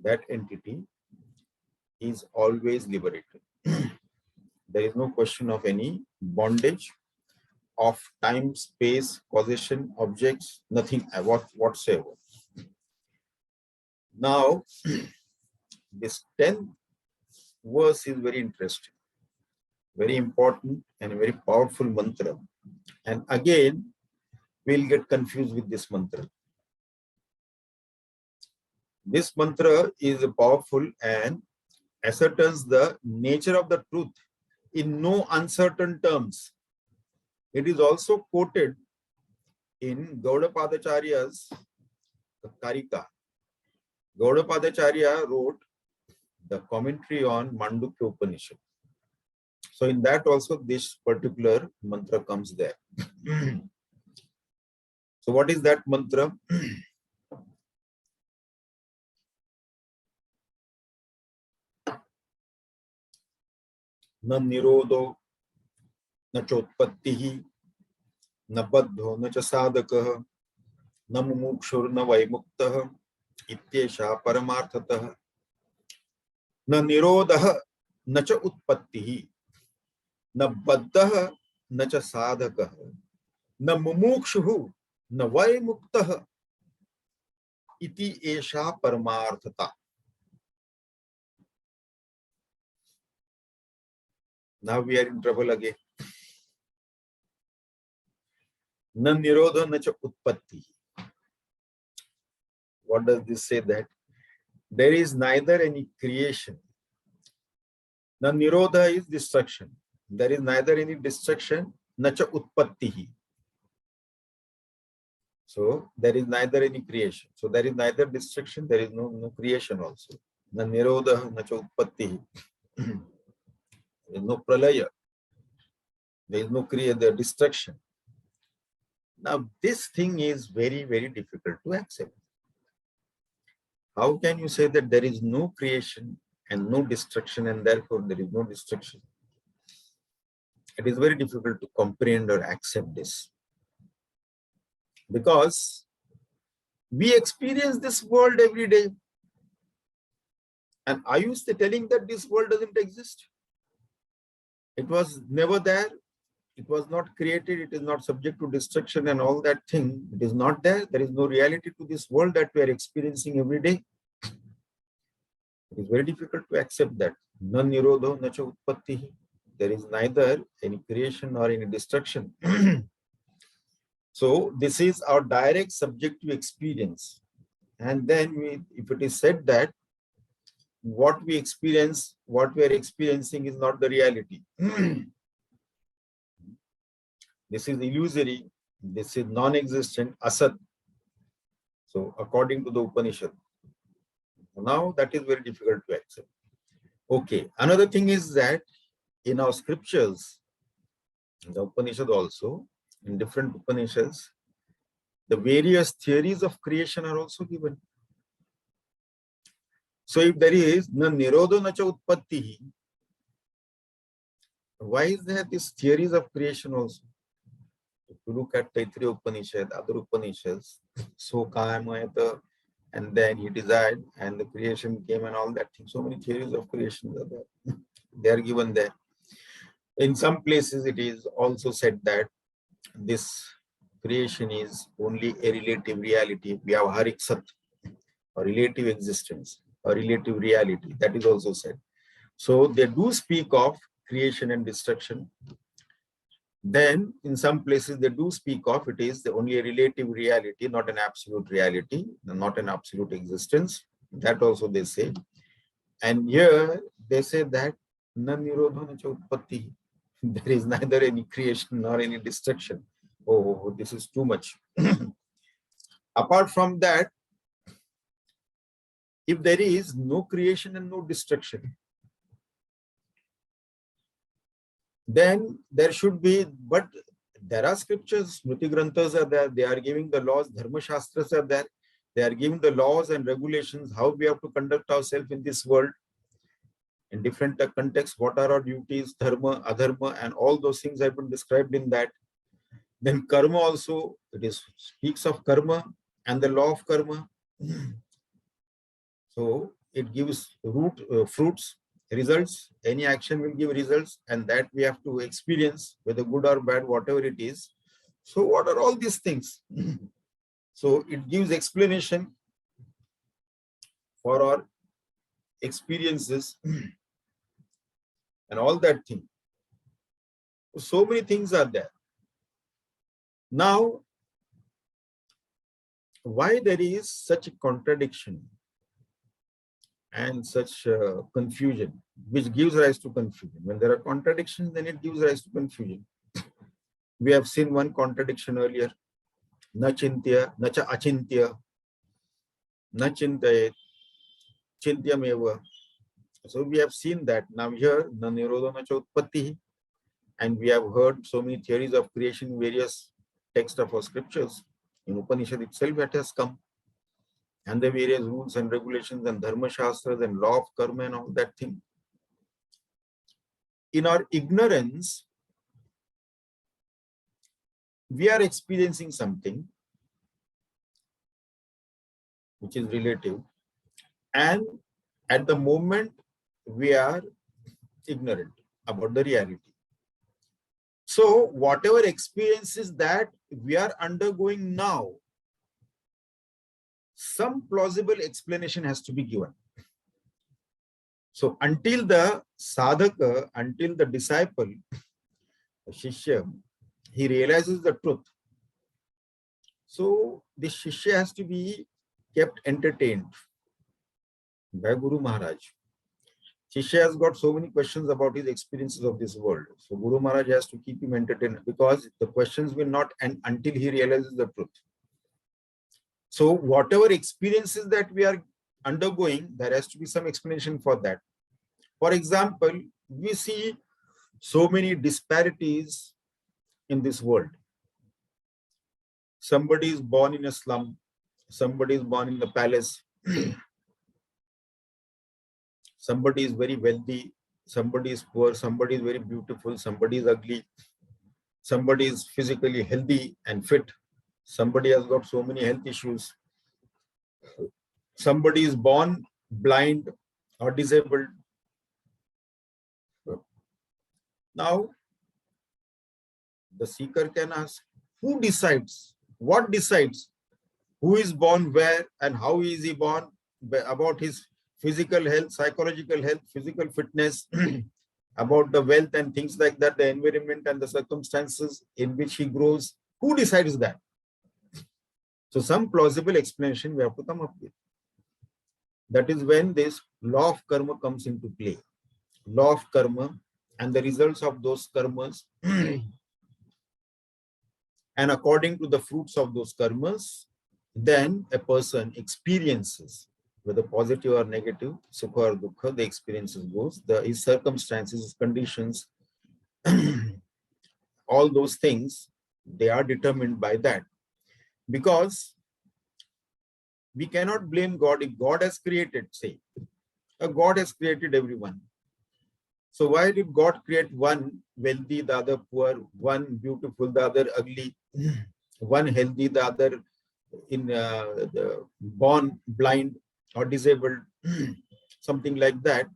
that entity is always liberated. There is no question of any bondage of time, space, causation, objects, nothing whatsoever. Now, this 10th verse is very interesting, very important and a very powerful mantra. And again, we'll get confused with this mantra. This mantra is powerful and ascertains the nature of the truth in no uncertain terms. It is also quoted in Gaudapadacharya's Karika. Gaudapadacharya wrote the commentary on Mandukya Upanishad. So in that also this particular mantra comes there. So what is that mantra? Na nirodho, na chotpattihi, na baddho, na cha sadakah, na mumukshur, na vaimuktaha, ityesha paramarthatah. Na nirodha, na cha utpattihi, na baddha, na cha sadakah, na mumukshuhu, na vaimuktaha, iti esha paramarthata. Now we are in trouble again. Na nirodha, na cha utpatti. What does this say? That there is neither any creation. Na nirodha is destruction. There is neither any destruction, na cha utpattihi. So there is neither any creation. So there is neither destruction, there is no creation also. Na nirodha, na cha utpattihi. There is no pralaya. There is no the destruction. Now this thing is very, very difficult to accept. How can you say that there is no creation and no destruction and therefore there is no destruction? It is very difficult to comprehend or accept this. Because we experience this world every day. And are you telling that this world doesn't exist? It was never there. It was not created. It is not subject to destruction and all that thing. It is not there. There is no reality to this world that we are experiencing every day. It is very difficult to accept that. Na nirodho na cha utpattihi. There is neither any creation nor any destruction. So this is our direct subjective experience. And then if it is said that what we experience, what we are experiencing is not the reality. This is illusory. This is non-existent, asat. So according to the Upanishad. Now that is very difficult to accept. Okay. Another thing is that in our scriptures, in the Upanishad also, in different Upanishads, the various theories of creation are also given. So if there is na nirodho na cha utpattihi, why is there these theories of creation also? If you look at Taittiriya Upanishad, other Upanishads, so kamayata, and then he desired, and the creation came and all that thing. So many theories of creation are there. They are given there. In some places, it is also said that this creation is only a relative reality, vyavaharik sat, or relative existence, or relative reality. That is also said. So they do speak of creation and destruction. Then in some places they do speak of it is only a relative reality, not an absolute reality, not an absolute existence. That also they say. And here they say that na nirodho na cha utpatti. There is neither any creation nor any destruction. Oh, this is too much. Apart from that, if there is no creation and no destruction, then there should be, but there are scriptures, Smriti Granthas are there, they are giving the laws, Dharma Shastras are there, they are giving the laws and regulations, how we have to conduct ourselves in this world, in different contexts, what are our duties, dharma, adharma, and all those things have been described in that. Then karma also, it is speaks of karma and the law of karma. So it gives fruits, results. Any action will give results, and that we have to experience, whether good or bad, whatever it is. So what are all these things? So it gives explanation for our experiences and all that thing. So many things are there. Now, why there is such a contradiction and such confusion, which gives rise to confusion? When there are contradictions, then it gives rise to confusion. We have seen one contradiction earlier. Na chintya, na cha achintya, na chintayet, chintyameva. So we have seen that. Now here, na nirodho na cha utpattihi. And we have heard so many theories of creation in various texts of our scriptures. In Upanishad itself it has come. And the various rules and regulations and dharma shastras and law of karma and all that thing. In our ignorance, we are experiencing something which is relative, and at the moment we are ignorant about the reality. So whatever experiences that we are undergoing now, some plausible explanation has to be given. So until the sadhaka, until the disciple, the shishya, he realizes the truth. So the shishya has to be kept entertained by Guru Maharaj. Shishya has got so many questions about his experiences of this world. So Guru Maharaj has to keep him entertained, because the questions will not end until he realizes the truth. So whatever experiences that we are undergoing, there has to be some explanation for that. For example, we see so many disparities in this world. Somebody is born in a slum, somebody is born in the palace, somebody is very wealthy, somebody is poor, somebody is very beautiful, somebody is ugly, somebody is physically healthy and fit, somebody has got so many health issues, somebody is born blind, or disabled. Now, the seeker can ask, who decides? What decides? Who is born where and how is he born? About his physical health, psychological health, physical fitness, about the wealth and things like that, the environment and the circumstances in which he grows. Who decides that? So some plausible explanation we have to come up with. That is when this law of karma comes into play. Law of karma and the results of those karmas and according to the fruits of those karmas, then a person experiences, whether positive or negative, sukha or dukkha, the experiences goes, his circumstances, his conditions, all those things, they are determined by that. Because we cannot blame God if God has created, say, God has created everyone. So why did God create one wealthy, the other poor, one beautiful, the other ugly, one healthy, the other born blind or disabled, something like that?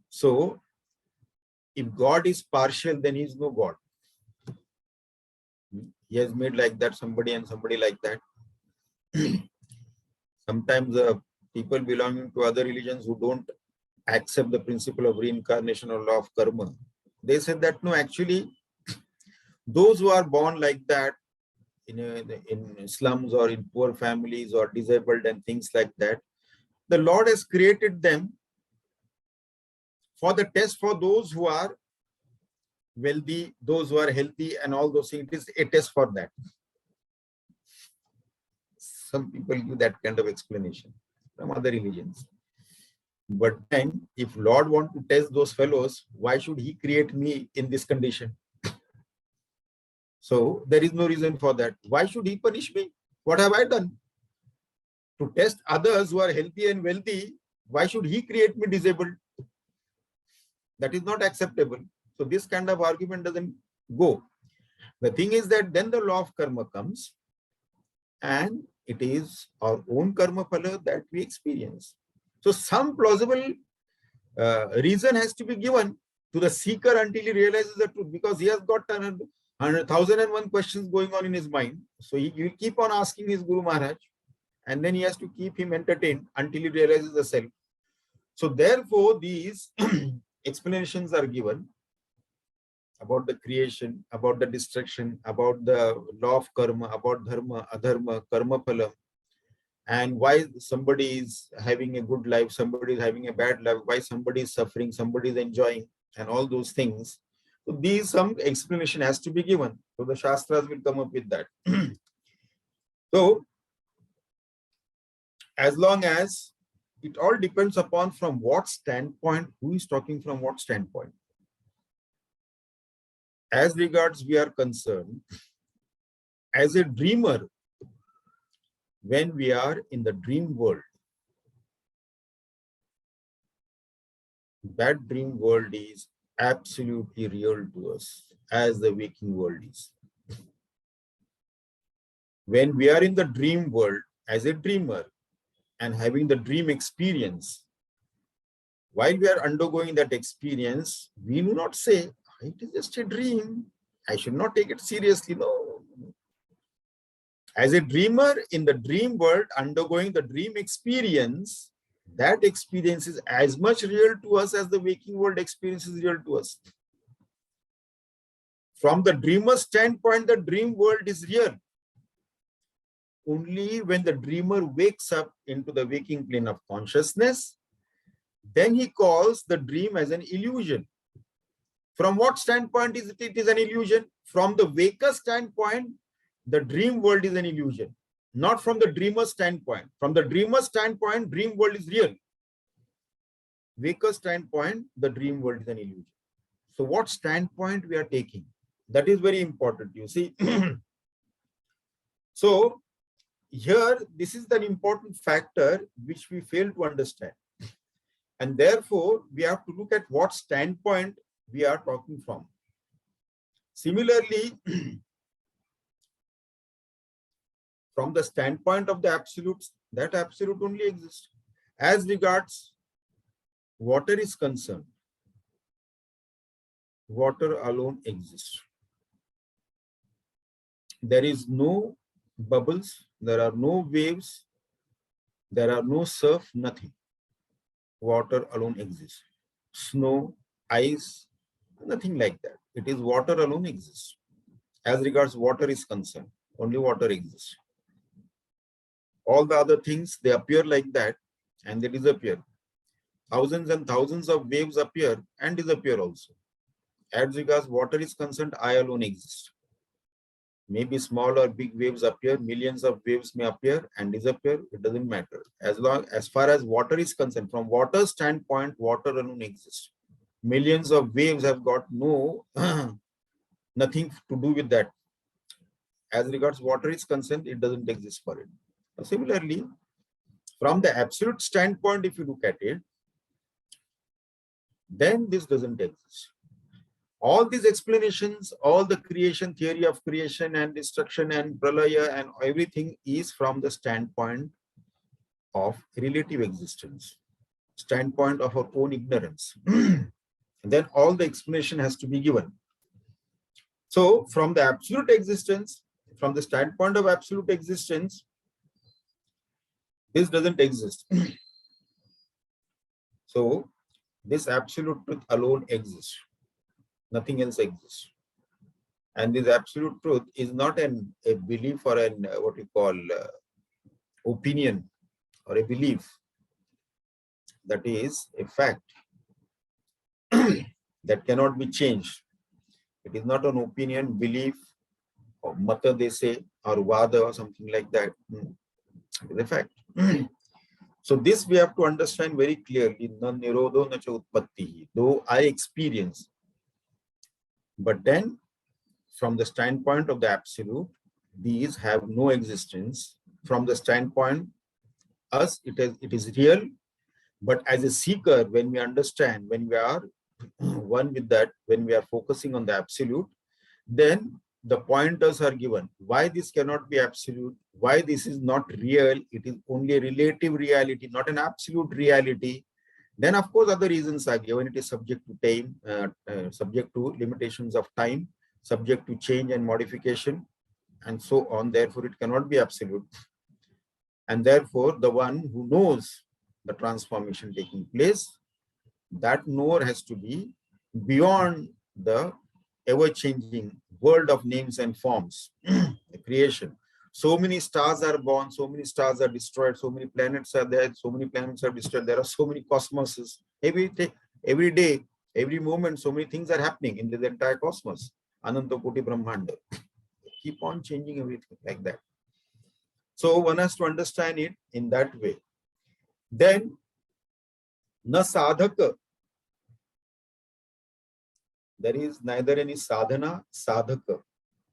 So if God is partial, then he is no God. He has made like that somebody and somebody like that. Sometimes people belonging to other religions who don't accept the principle of reincarnation or law of karma, they said that no, actually, those who are born like that in slums or in poor families or disabled and things like that, the Lord has created them for the test for those who are wealthy, those who are healthy, and all those things. It is a test for that. Some people give that kind of explanation from other religions. But then, if Lord wants to test those fellows, why should he create me in this condition? So there is no reason for that. Why should he punish me? What have I done? To test others who are healthy and wealthy, why should he create me disabled? That is not acceptable. So this kind of argument doesn't go. The thing is that then the law of karma comes, and it is our own karma phala that we experience. So some plausible reason has to be given to the seeker until he realizes the truth, because he has got 1,001 questions going on in his mind. So he will keep on asking his Guru Maharaj, and then he has to keep him entertained until he realizes the self. So therefore, these explanations are given about the creation, about the destruction, about the law of karma, about dharma, adharma, karma phala, and why somebody is having a good life, somebody is having a bad life, why somebody is suffering, somebody is enjoying, and all those things. So these, some explanation has to be given. So the Shastras will come up with that. So as long as it all depends upon from what standpoint, who is talking from what standpoint. As regards we are concerned, as a dreamer, when we are in the dream world, that dream world is absolutely real to us as the waking world is. When we are in the dream world as a dreamer and having the dream experience, while we are undergoing that experience, we do not say, it is just a dream, I should not take it seriously. No. As a dreamer in the dream world undergoing the dream experience, that experience is as much real to us as the waking world experience is real to us. From the dreamer's standpoint, the dream world is real. Only when the dreamer wakes up into the waking plane of consciousness, then he calls the dream as an illusion. From what standpoint is it is an illusion? From the waker's standpoint, the dream world is an illusion. Not from the dreamer's standpoint. From the dreamer's standpoint, dream world is real. Waker's standpoint, the dream world is an illusion. So what standpoint we are taking? That is very important, you see. So here, this is the important factor which we fail to understand. And therefore, we have to look at what standpoint we are talking from. Similarly, from the standpoint of the absolutes, that absolute only exists. As regards water is concerned, water alone exists. There is no bubbles, there are no waves, there are no surf, nothing. Water alone exists. Snow, ice, nothing like that. It is water alone exists. As regards water is concerned, only water exists. All the other things, they appear like that and they disappear. Thousands and thousands of waves appear and disappear also. As regards water is concerned, I alone exist. Maybe small or big waves appear, millions of waves may appear and disappear, it doesn't matter. As far as water is concerned, from water standpoint, water alone exists. Millions of waves have got no nothing to do with that. As regards water is concerned, it doesn't exist for it. Similarly, from the absolute standpoint, if you look at it, then this doesn't exist. All these explanations, all the creation, theory of creation and destruction and pralaya and everything is from the standpoint of relative existence, standpoint of our own ignorance. Then all the explanation has to be given. So from the absolute existence, from the standpoint of absolute existence, this doesn't exist. So this absolute truth alone exists. Nothing else exists. And this absolute truth is not a belief or an what we call opinion or a belief. That is a fact that cannot be changed. It is not an opinion, belief, or mata they say, or vada or something like that. It is a fact. So this we have to understand very clearly. Na nirodho na cha utpattihi. Though I experience, but then from the standpoint of the absolute, these have no existence. From the standpoint us, it is real. But as a seeker, when we understand, when we are one with that, when we are focusing on the absolute, then the pointers are given. Why this cannot be absolute? Why this is not real? It is only a relative reality, not an absolute reality. Then, of course, other reasons are given. It is subject to time, subject to limitations of time, subject to change and modification, and so on. Therefore, it cannot be absolute. And therefore, the one who knows the transformation taking place, that knower has to be beyond the ever-changing world of names and forms, the creation. So many stars are born, so many stars are destroyed, so many planets are there, so many planets are destroyed. There are so many cosmoses. Every day, every moment, so many things are happening in the entire cosmos. Ananta Koti Brahmanda. Keep on changing everything like that. So one has to understand it in that way. Then, na sadhaka. There is neither any sadhana, sadhaka.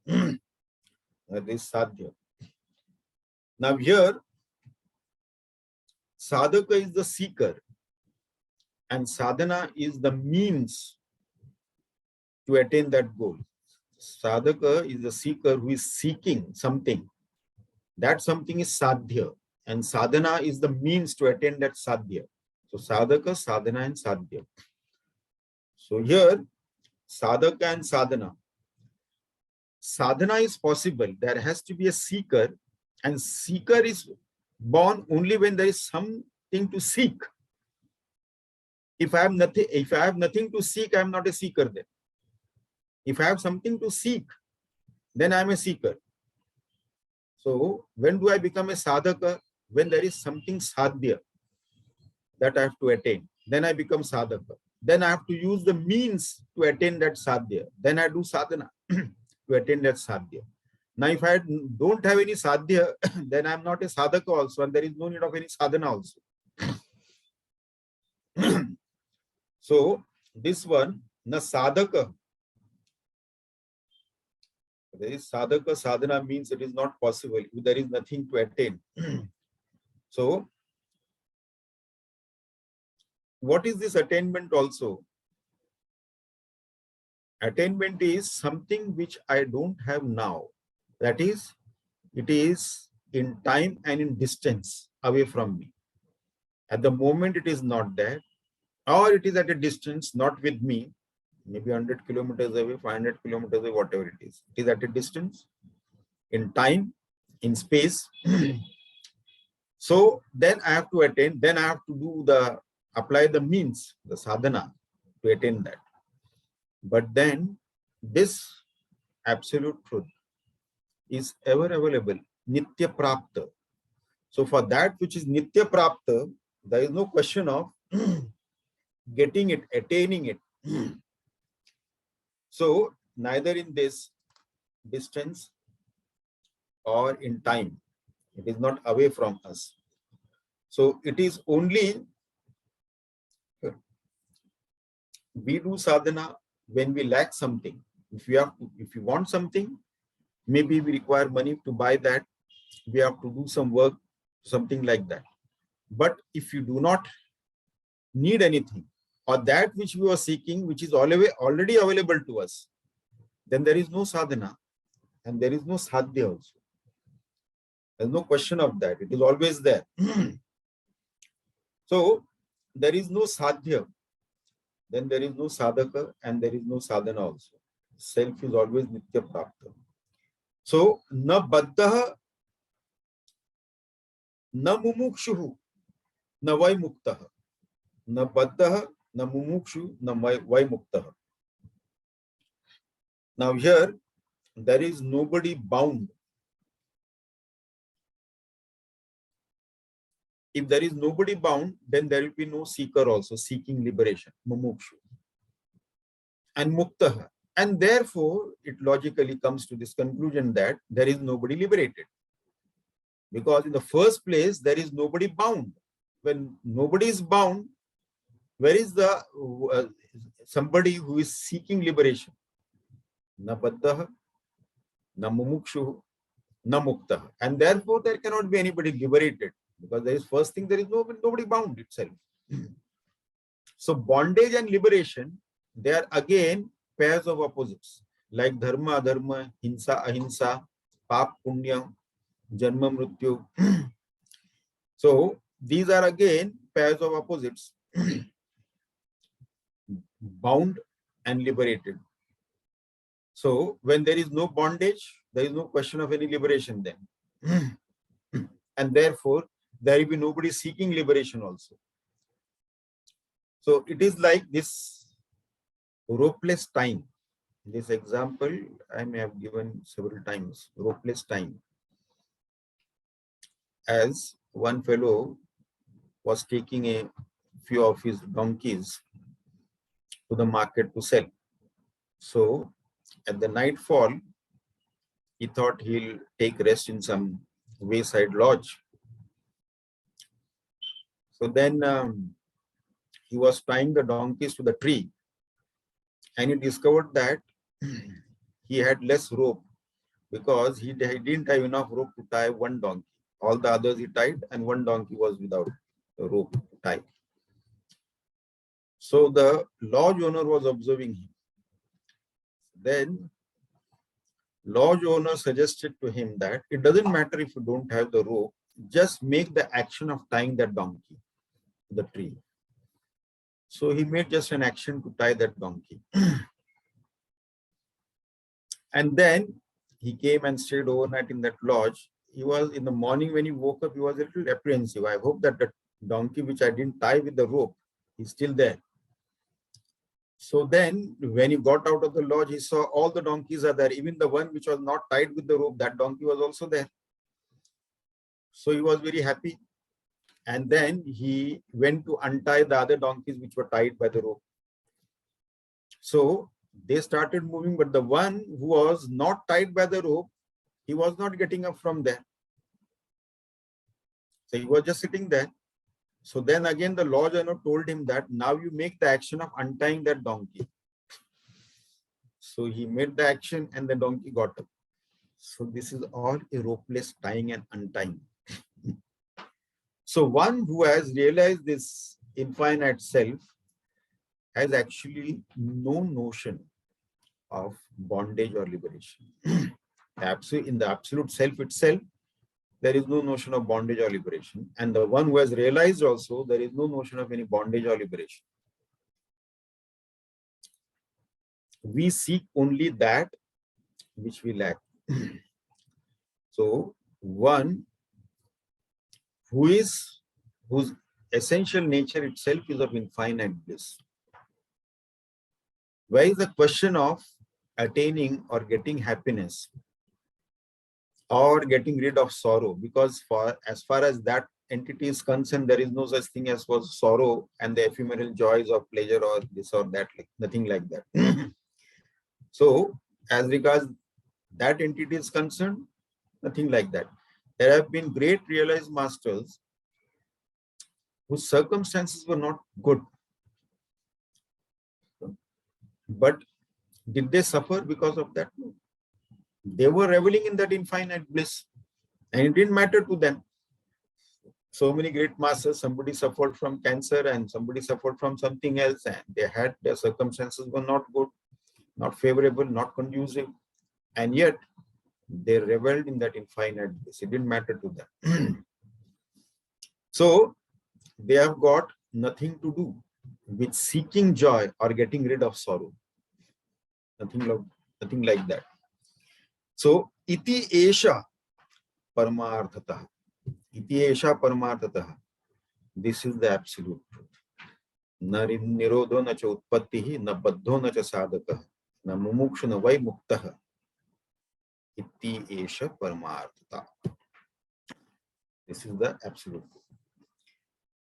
That is sadhya. Now here, sadhaka is the seeker and sadhana is the means to attain that goal. Sadhaka is the seeker who is seeking something. That something is sadhya, and sadhana is the means to attain that sadhya. So sadhaka, sadhana and sadhya. So here, sadhaka and sadhana. Sadhana is possible. There has to be a seeker, and seeker is born only when there is something to seek. If I have nothing to seek, I am not a seeker then. If I have something to seek, then I am a seeker. So when do I become a sadhaka? When there is something sadhya that I have to attain, then I become sadhaka. Then I have to use the means to attain that sadhya. Then I do sadhana to attain that sadhya. Now, if I don't have any sadhya, then I am not a sadhaka also, and there is no need of any sadhana also. So this one, na sadhaka. There is sadhaka, sadhana means it is not possible. There is nothing to attain. So what is this attainment also? Attainment is something which I don't have now. That is, it is in time and in distance away from me. At the moment, it is not there. or it is at a distance, not with me, maybe 100 kilometers away, 500 kilometers away, whatever it is. It is at a distance, in time, in space. So then I have to attain, then I have to apply the means, the sadhana to attain that. But then this absolute truth is ever available, nitya prapta. So for that which is nitya prapta, there is no question of getting it, attaining it. So neither in this distance or in time, it is not away from us. So it is only, we do sadhana when we lack something. If we want something, maybe we require money to buy that, we have to do some work, something like that. But if you do not need anything, or that which we are seeking, which is already available to us, then there is no sadhana and there is no sadhya also. There is no question of that. It is always there. So there is no sadhya, then there is no sadhaka and there is no sadhana also. Self is always nitya prapta. So na baddha, na mumukshuhu, na vai muktaha. Na baddha, na mumukshu, na vai muktaha. Now here, there is nobody bound. If there is nobody bound, then there will be no seeker also, seeking liberation, mumukshu. And muktaha. And therefore, it logically comes to this conclusion that there is nobody liberated. Because in the first place, there is nobody bound. When nobody is bound, where is the somebody who is seeking liberation? Na baddha, na mumukshu, na muktaha. And therefore, there cannot be anybody liberated. Because there is first thing, there is nobody bound itself. So bondage and liberation, they are again pairs of opposites, like dharma, adharma, hinsa, ahimsa, pap, punya, janma, mrityu. So these are again pairs of opposites, bound and liberated. So when there is no bondage, there is no question of any liberation then. And therefore, there will be nobody seeking liberation also. So it is like this ropeless time. This example I may have given several times, ropeless time. As one fellow was taking a few of his donkeys to the market to sell. So at the nightfall, he thought he'll take rest in some wayside lodge. So then he was tying the donkeys to the tree, and he discovered that he had less rope because he didn't have enough rope to tie one donkey. All the others he tied, and one donkey was without a rope to tie. So the lodge owner was observing him. Then lodge owner suggested to him that it doesn't matter if you don't have the rope, just make the action of tying that donkey to the tree. So he made just an action to tie that donkey. And then he came and stayed overnight in that lodge. He was, in the morning when he woke up, he was a little apprehensive. I hope that the donkey which I didn't tie with the rope is still there. So then when he got out of the lodge, he saw all the donkeys are there. Even the one which was not tied with the rope, that donkey was also there. So he was very happy. And then he went to untie the other donkeys which were tied by the rope. So they started moving, but the one who was not tied by the rope, he was not getting up from there. So he was just sitting there. So then again the lodge owner told him that now you make the action of untying that donkey. So he made the action and the donkey got up. So this is all a ropeless tying and untying. So one who has realized this infinite self has actually no notion of bondage or liberation. In the absolute self itself, there is no notion of bondage or liberation. And the one who has realized also, there is no notion of any bondage or liberation. we seek only that which we lack. So one whose essential nature itself is of infinite bliss. Why is the question of attaining or getting happiness or getting rid of sorrow? Because as far as that entity is concerned, there is no such thing as was sorrow and the ephemeral joys of pleasure or this or that, like nothing like that. So as regards that entity is concerned, nothing like that. There have been great realized masters whose circumstances were not good. But did they suffer because of that? No. They were reveling in that infinite bliss, and it didn't matter to them. So many great masters, somebody suffered from cancer and somebody suffered from something else, and their circumstances were not good, not favorable, not conducive, and yet they reveled in that infinite bliss. It didn't matter to them. So they have got nothing to do with seeking joy or getting rid of sorrow. Nothing like that. So iti esha paramarthatah. Iti esha paramarthatah. This is the absolute truth. Na nirodho na cha utpattihi, na baddho na cha sadhakah, na mumukshu na vai muktah. Iti esha paramarthatah. This is the absolute truth.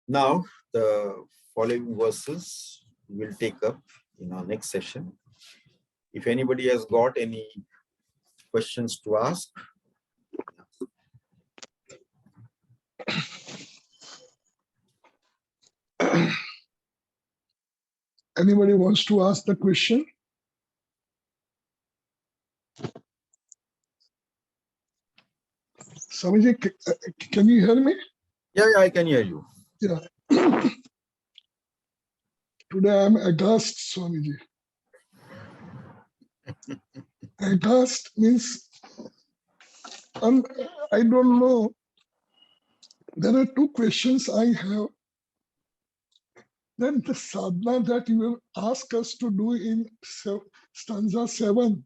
Now, the following verses we'll take up in our next session. If anybody has got any questions to ask. Anybody wants to ask the question? Swamiji, can you hear me? Yeah, I can hear you. Yeah. Today I'm aghast, Swamiji. Aghast means, I don't know. There are two questions I have. Then the sadhana that you will ask us to do in stanza 7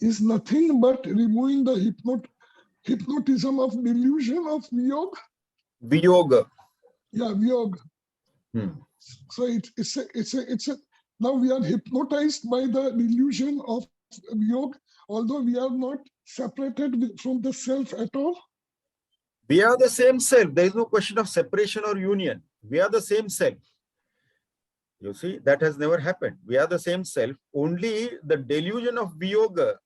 is nothing but removing the hypnotism of delusion of Viyoga. Viyoga. Yeah, Viyoga. So it's a now we are hypnotized by the delusion of Viyoga, although we are not separated from the self at all. We are the same self. There is no question of separation or union. We are the same self. You see, that has never happened. We are the same self. Only the delusion of Viyoga,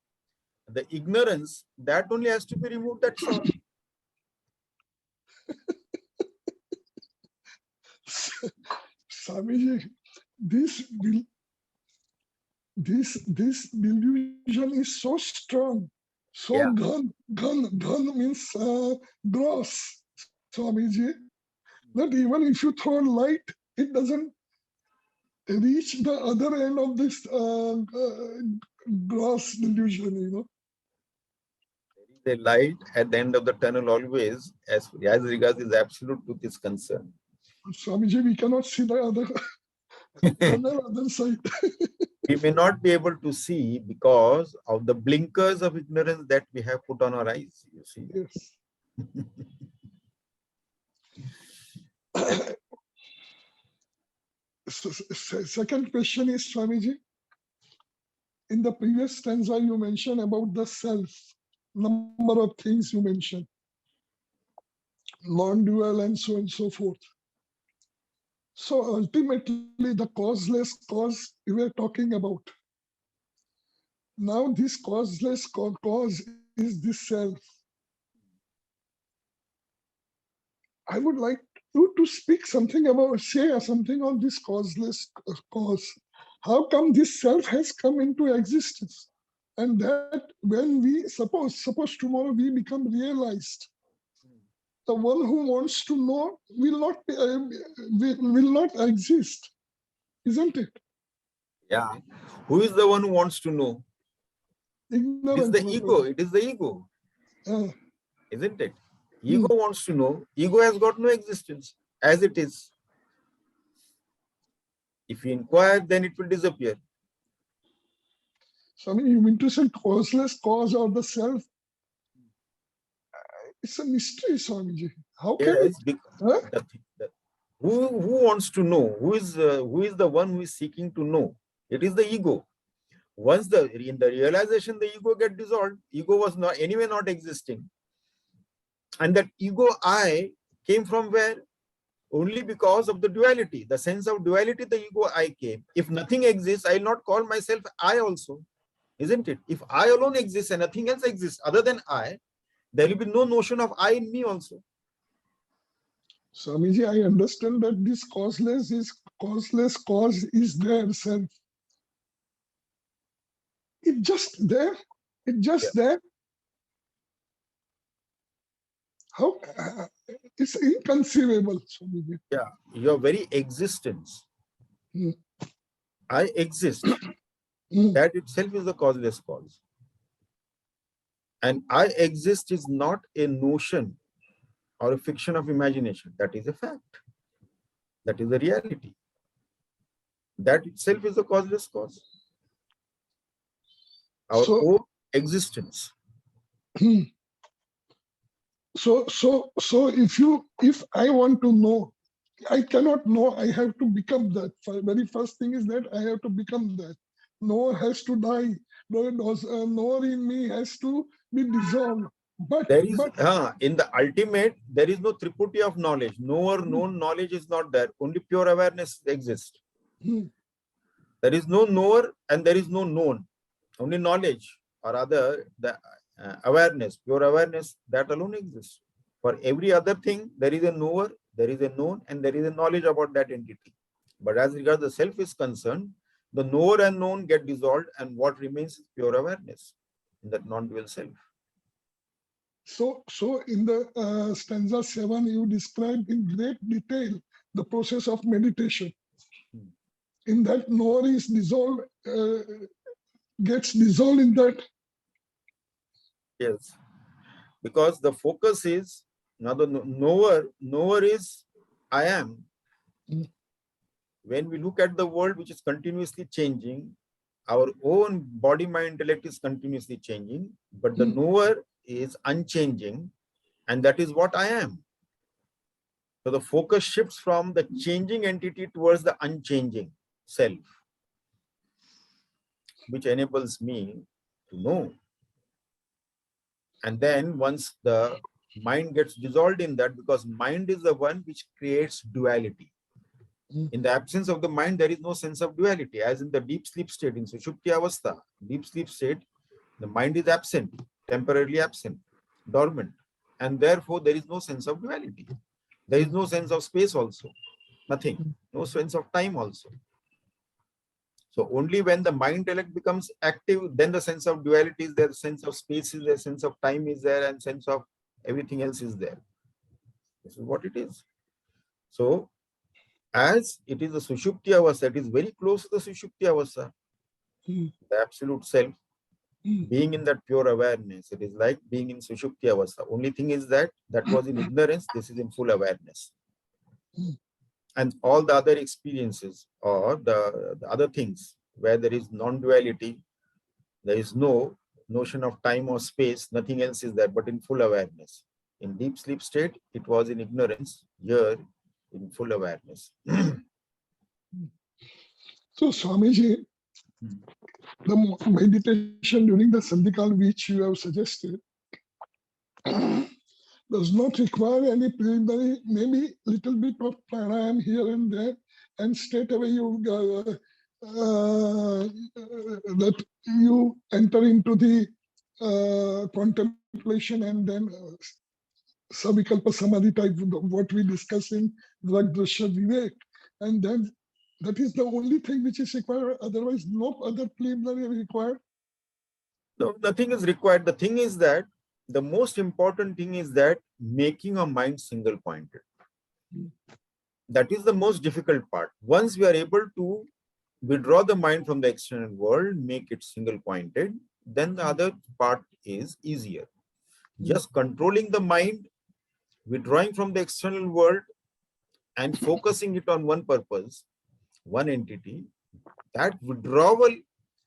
the ignorance, that only has to be removed. That's all. Swamiji, this delusion is so strong, so gun means gross, Swamiji, that even if you throw light, it doesn't reach the other end of this gross delusion, you know. There is a light at the end of the tunnel always, as regards the absolute truth is concerned. Swamiji, we cannot see the other side. We may not be able to see because of the blinkers of ignorance that we have put on our eyes, you see. Yes. Second question is, Swamiji, in the previous stanza you mentioned about the self, number of things you mentioned, non-dual and so forth. So ultimately the causeless cause we were talking about. Now this causeless cause is this self. I would like you to speak something about, say something on this causeless cause. How come this self has come into existence? And that when we, suppose tomorrow we become realized, the one who wants to know will not exist, isn't it? Yeah. Who is the one who wants to know? Ignorance. It is the ego. It is the ego. Isn't it? Ego wants to know. Ego has got no existence as it is. If you inquire, then it will disappear. So, I mean, you mean to say causeless cause or the self? It's a mystery, Swamiji. How can it? Yes, because who wants to know? Who is the one who is seeking to know? It is the ego. Once in the realization the ego get dissolved, ego was not existing. And that ego I came from where? Only because of the duality, the sense of duality, the ego I came. If nothing exists, I'll not call myself I also, isn't it? If I alone exists and nothing else exists other than I, there will be no notion of I in me also. Swamiji, I understand that this causeless cause is there, self. It's just there. It's just there. How? It's inconceivable, Swamiji. Yeah, your very existence. Hmm. I exist. Hmm. That itself is the causeless cause. And I exist is not a notion or a fiction of imagination. That is a fact. That is the reality. That itself is the causeless cause. Our own existence. Hmm. So if I want to know, I cannot know, I have to become that. Very first thing is that I have to become that. Knower has to die. Knower in me has to be dissolved. But There is, in the ultimate, there is no triputi of knowledge. Knower, known knowledge is not there. Only pure awareness exists. There is no knower and there is no known. Only knowledge or other, the awareness, pure awareness, that alone exists. For every other thing, there is a knower, there is a known, and there is a knowledge about that entity. But as regards the self is concerned, the knower and known get dissolved, and what remains is pure awareness in that non-dual self. so in the stanza 7, you describe in great detail the process of meditation. In that, knower is dissolved, gets dissolved in that. Yes, because the focus is now the knower is I am. When we look at the world which is continuously changing, our own body, mind, intellect is continuously changing, but the knower is unchanging, and that is what I am. So the focus shifts from the changing entity towards the unchanging self, which enables me to know. And then once the mind gets dissolved in that, because mind is the one which creates duality. In the absence of the mind, there is no sense of duality, as in the deep sleep state, in Sushupti Avastha, deep sleep state, the mind is absent, temporarily absent, dormant, and therefore there is no sense of duality. There is no sense of space also, nothing, no sense of time also. So only when the mind intellect becomes active, then the sense of duality is there, sense of space is there, sense of time is there, and sense of everything else is there. This is what it is. So as it is the Sushupti Avastha, it is very close to the Sushupti Avastha, the absolute self, being in that pure awareness. It is like being in Sushupti Avastha. Only thing is that was in ignorance, this is in full awareness. And all the other experiences or the other things where there is non-duality, there is no notion of time or space, nothing else is there, but in full awareness. In deep sleep state, it was in ignorance, here in full awareness. So Swamiji, the meditation during the Sandhikal which you have suggested does not require any preliminary, maybe little bit of pranayam here and there, and straight away you that you enter into the contemplation, and then savikalpa samadhi type, what we discuss in Drag Drashya Vivek, and then that is the only thing which is required. Otherwise, no other preliminary required. No, nothing is required. The thing is that the most important thing is that making a mind single pointed. That is the most difficult part. Once we are able to withdraw the mind from the external world, make it single pointed, then the other part is easier. Just controlling the mind, withdrawing from the external world, and focusing it on one purpose. one entity, that withdrawal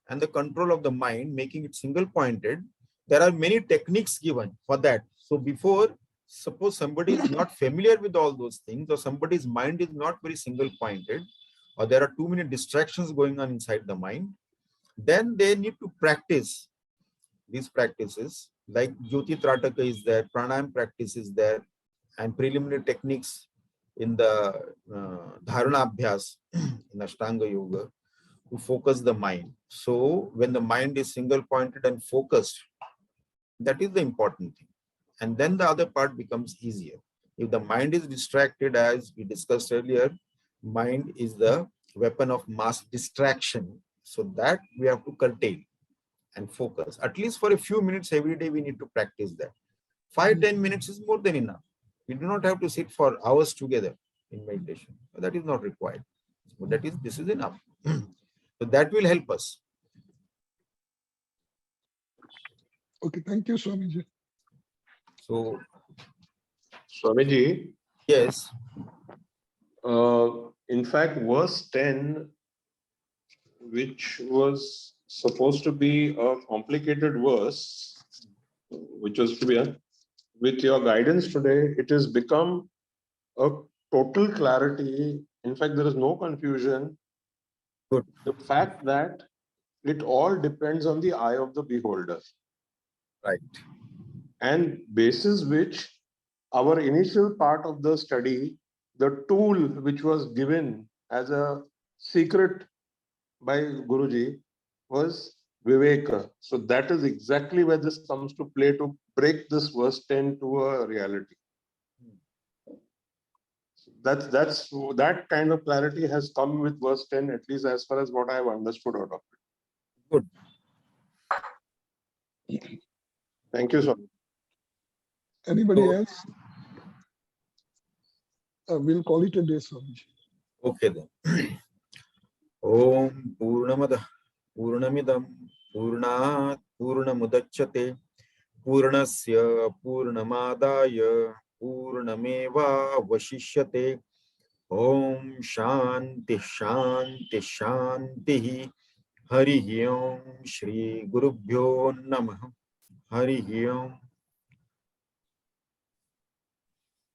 and the control of the mind, making it single pointed, there are many techniques given for that. So before, suppose somebody is not familiar with all those things, or somebody's mind is not very single pointed, or there are too many distractions going on inside the mind, then they need to practice these practices. Like Jyoti Trataka is there, pranayam practice is there, and preliminary techniques in the dharana abhyas in Ashtanga Yoga to focus the mind. So when the mind is single pointed and focused, that is the important thing. And then the other part becomes easier. If the mind is distracted, as we discussed earlier, mind is the weapon of mass distraction. So that we have to curtail and focus. At least for a few minutes every day, we need to practice that. 5-10 minutes is more than enough. We do not have to sit for hours together in meditation. That is not required. So this is enough. So that will help us. Okay, thank you, Swamiji. So, Swamiji, yes. In fact, verse 10, which was supposed to be a complicated verse, which was to be with your guidance today, it has become a total clarity. In fact, there is no confusion. Good. The fact that it all depends on the eye of the beholder. Right. And basis which our initial part of the study, the tool which was given as a secret by Guruji was Viveka. So that is exactly where this comes to play to break this verse 10 to a reality. That kind of clarity has come with verse 10, at least as far as what I have understood out of it. Good. Thank you, sir. Anybody else? We'll call it a day, Swamiji. Okay then. Om Purnamada Purnamidam Purnat Purnamudachyate Purnasya Purnamadaya Purnameva Vashishyate. Om Shanti Shanti Shanti. Hari Om Shri Gurubhyo Namah. Hari Om.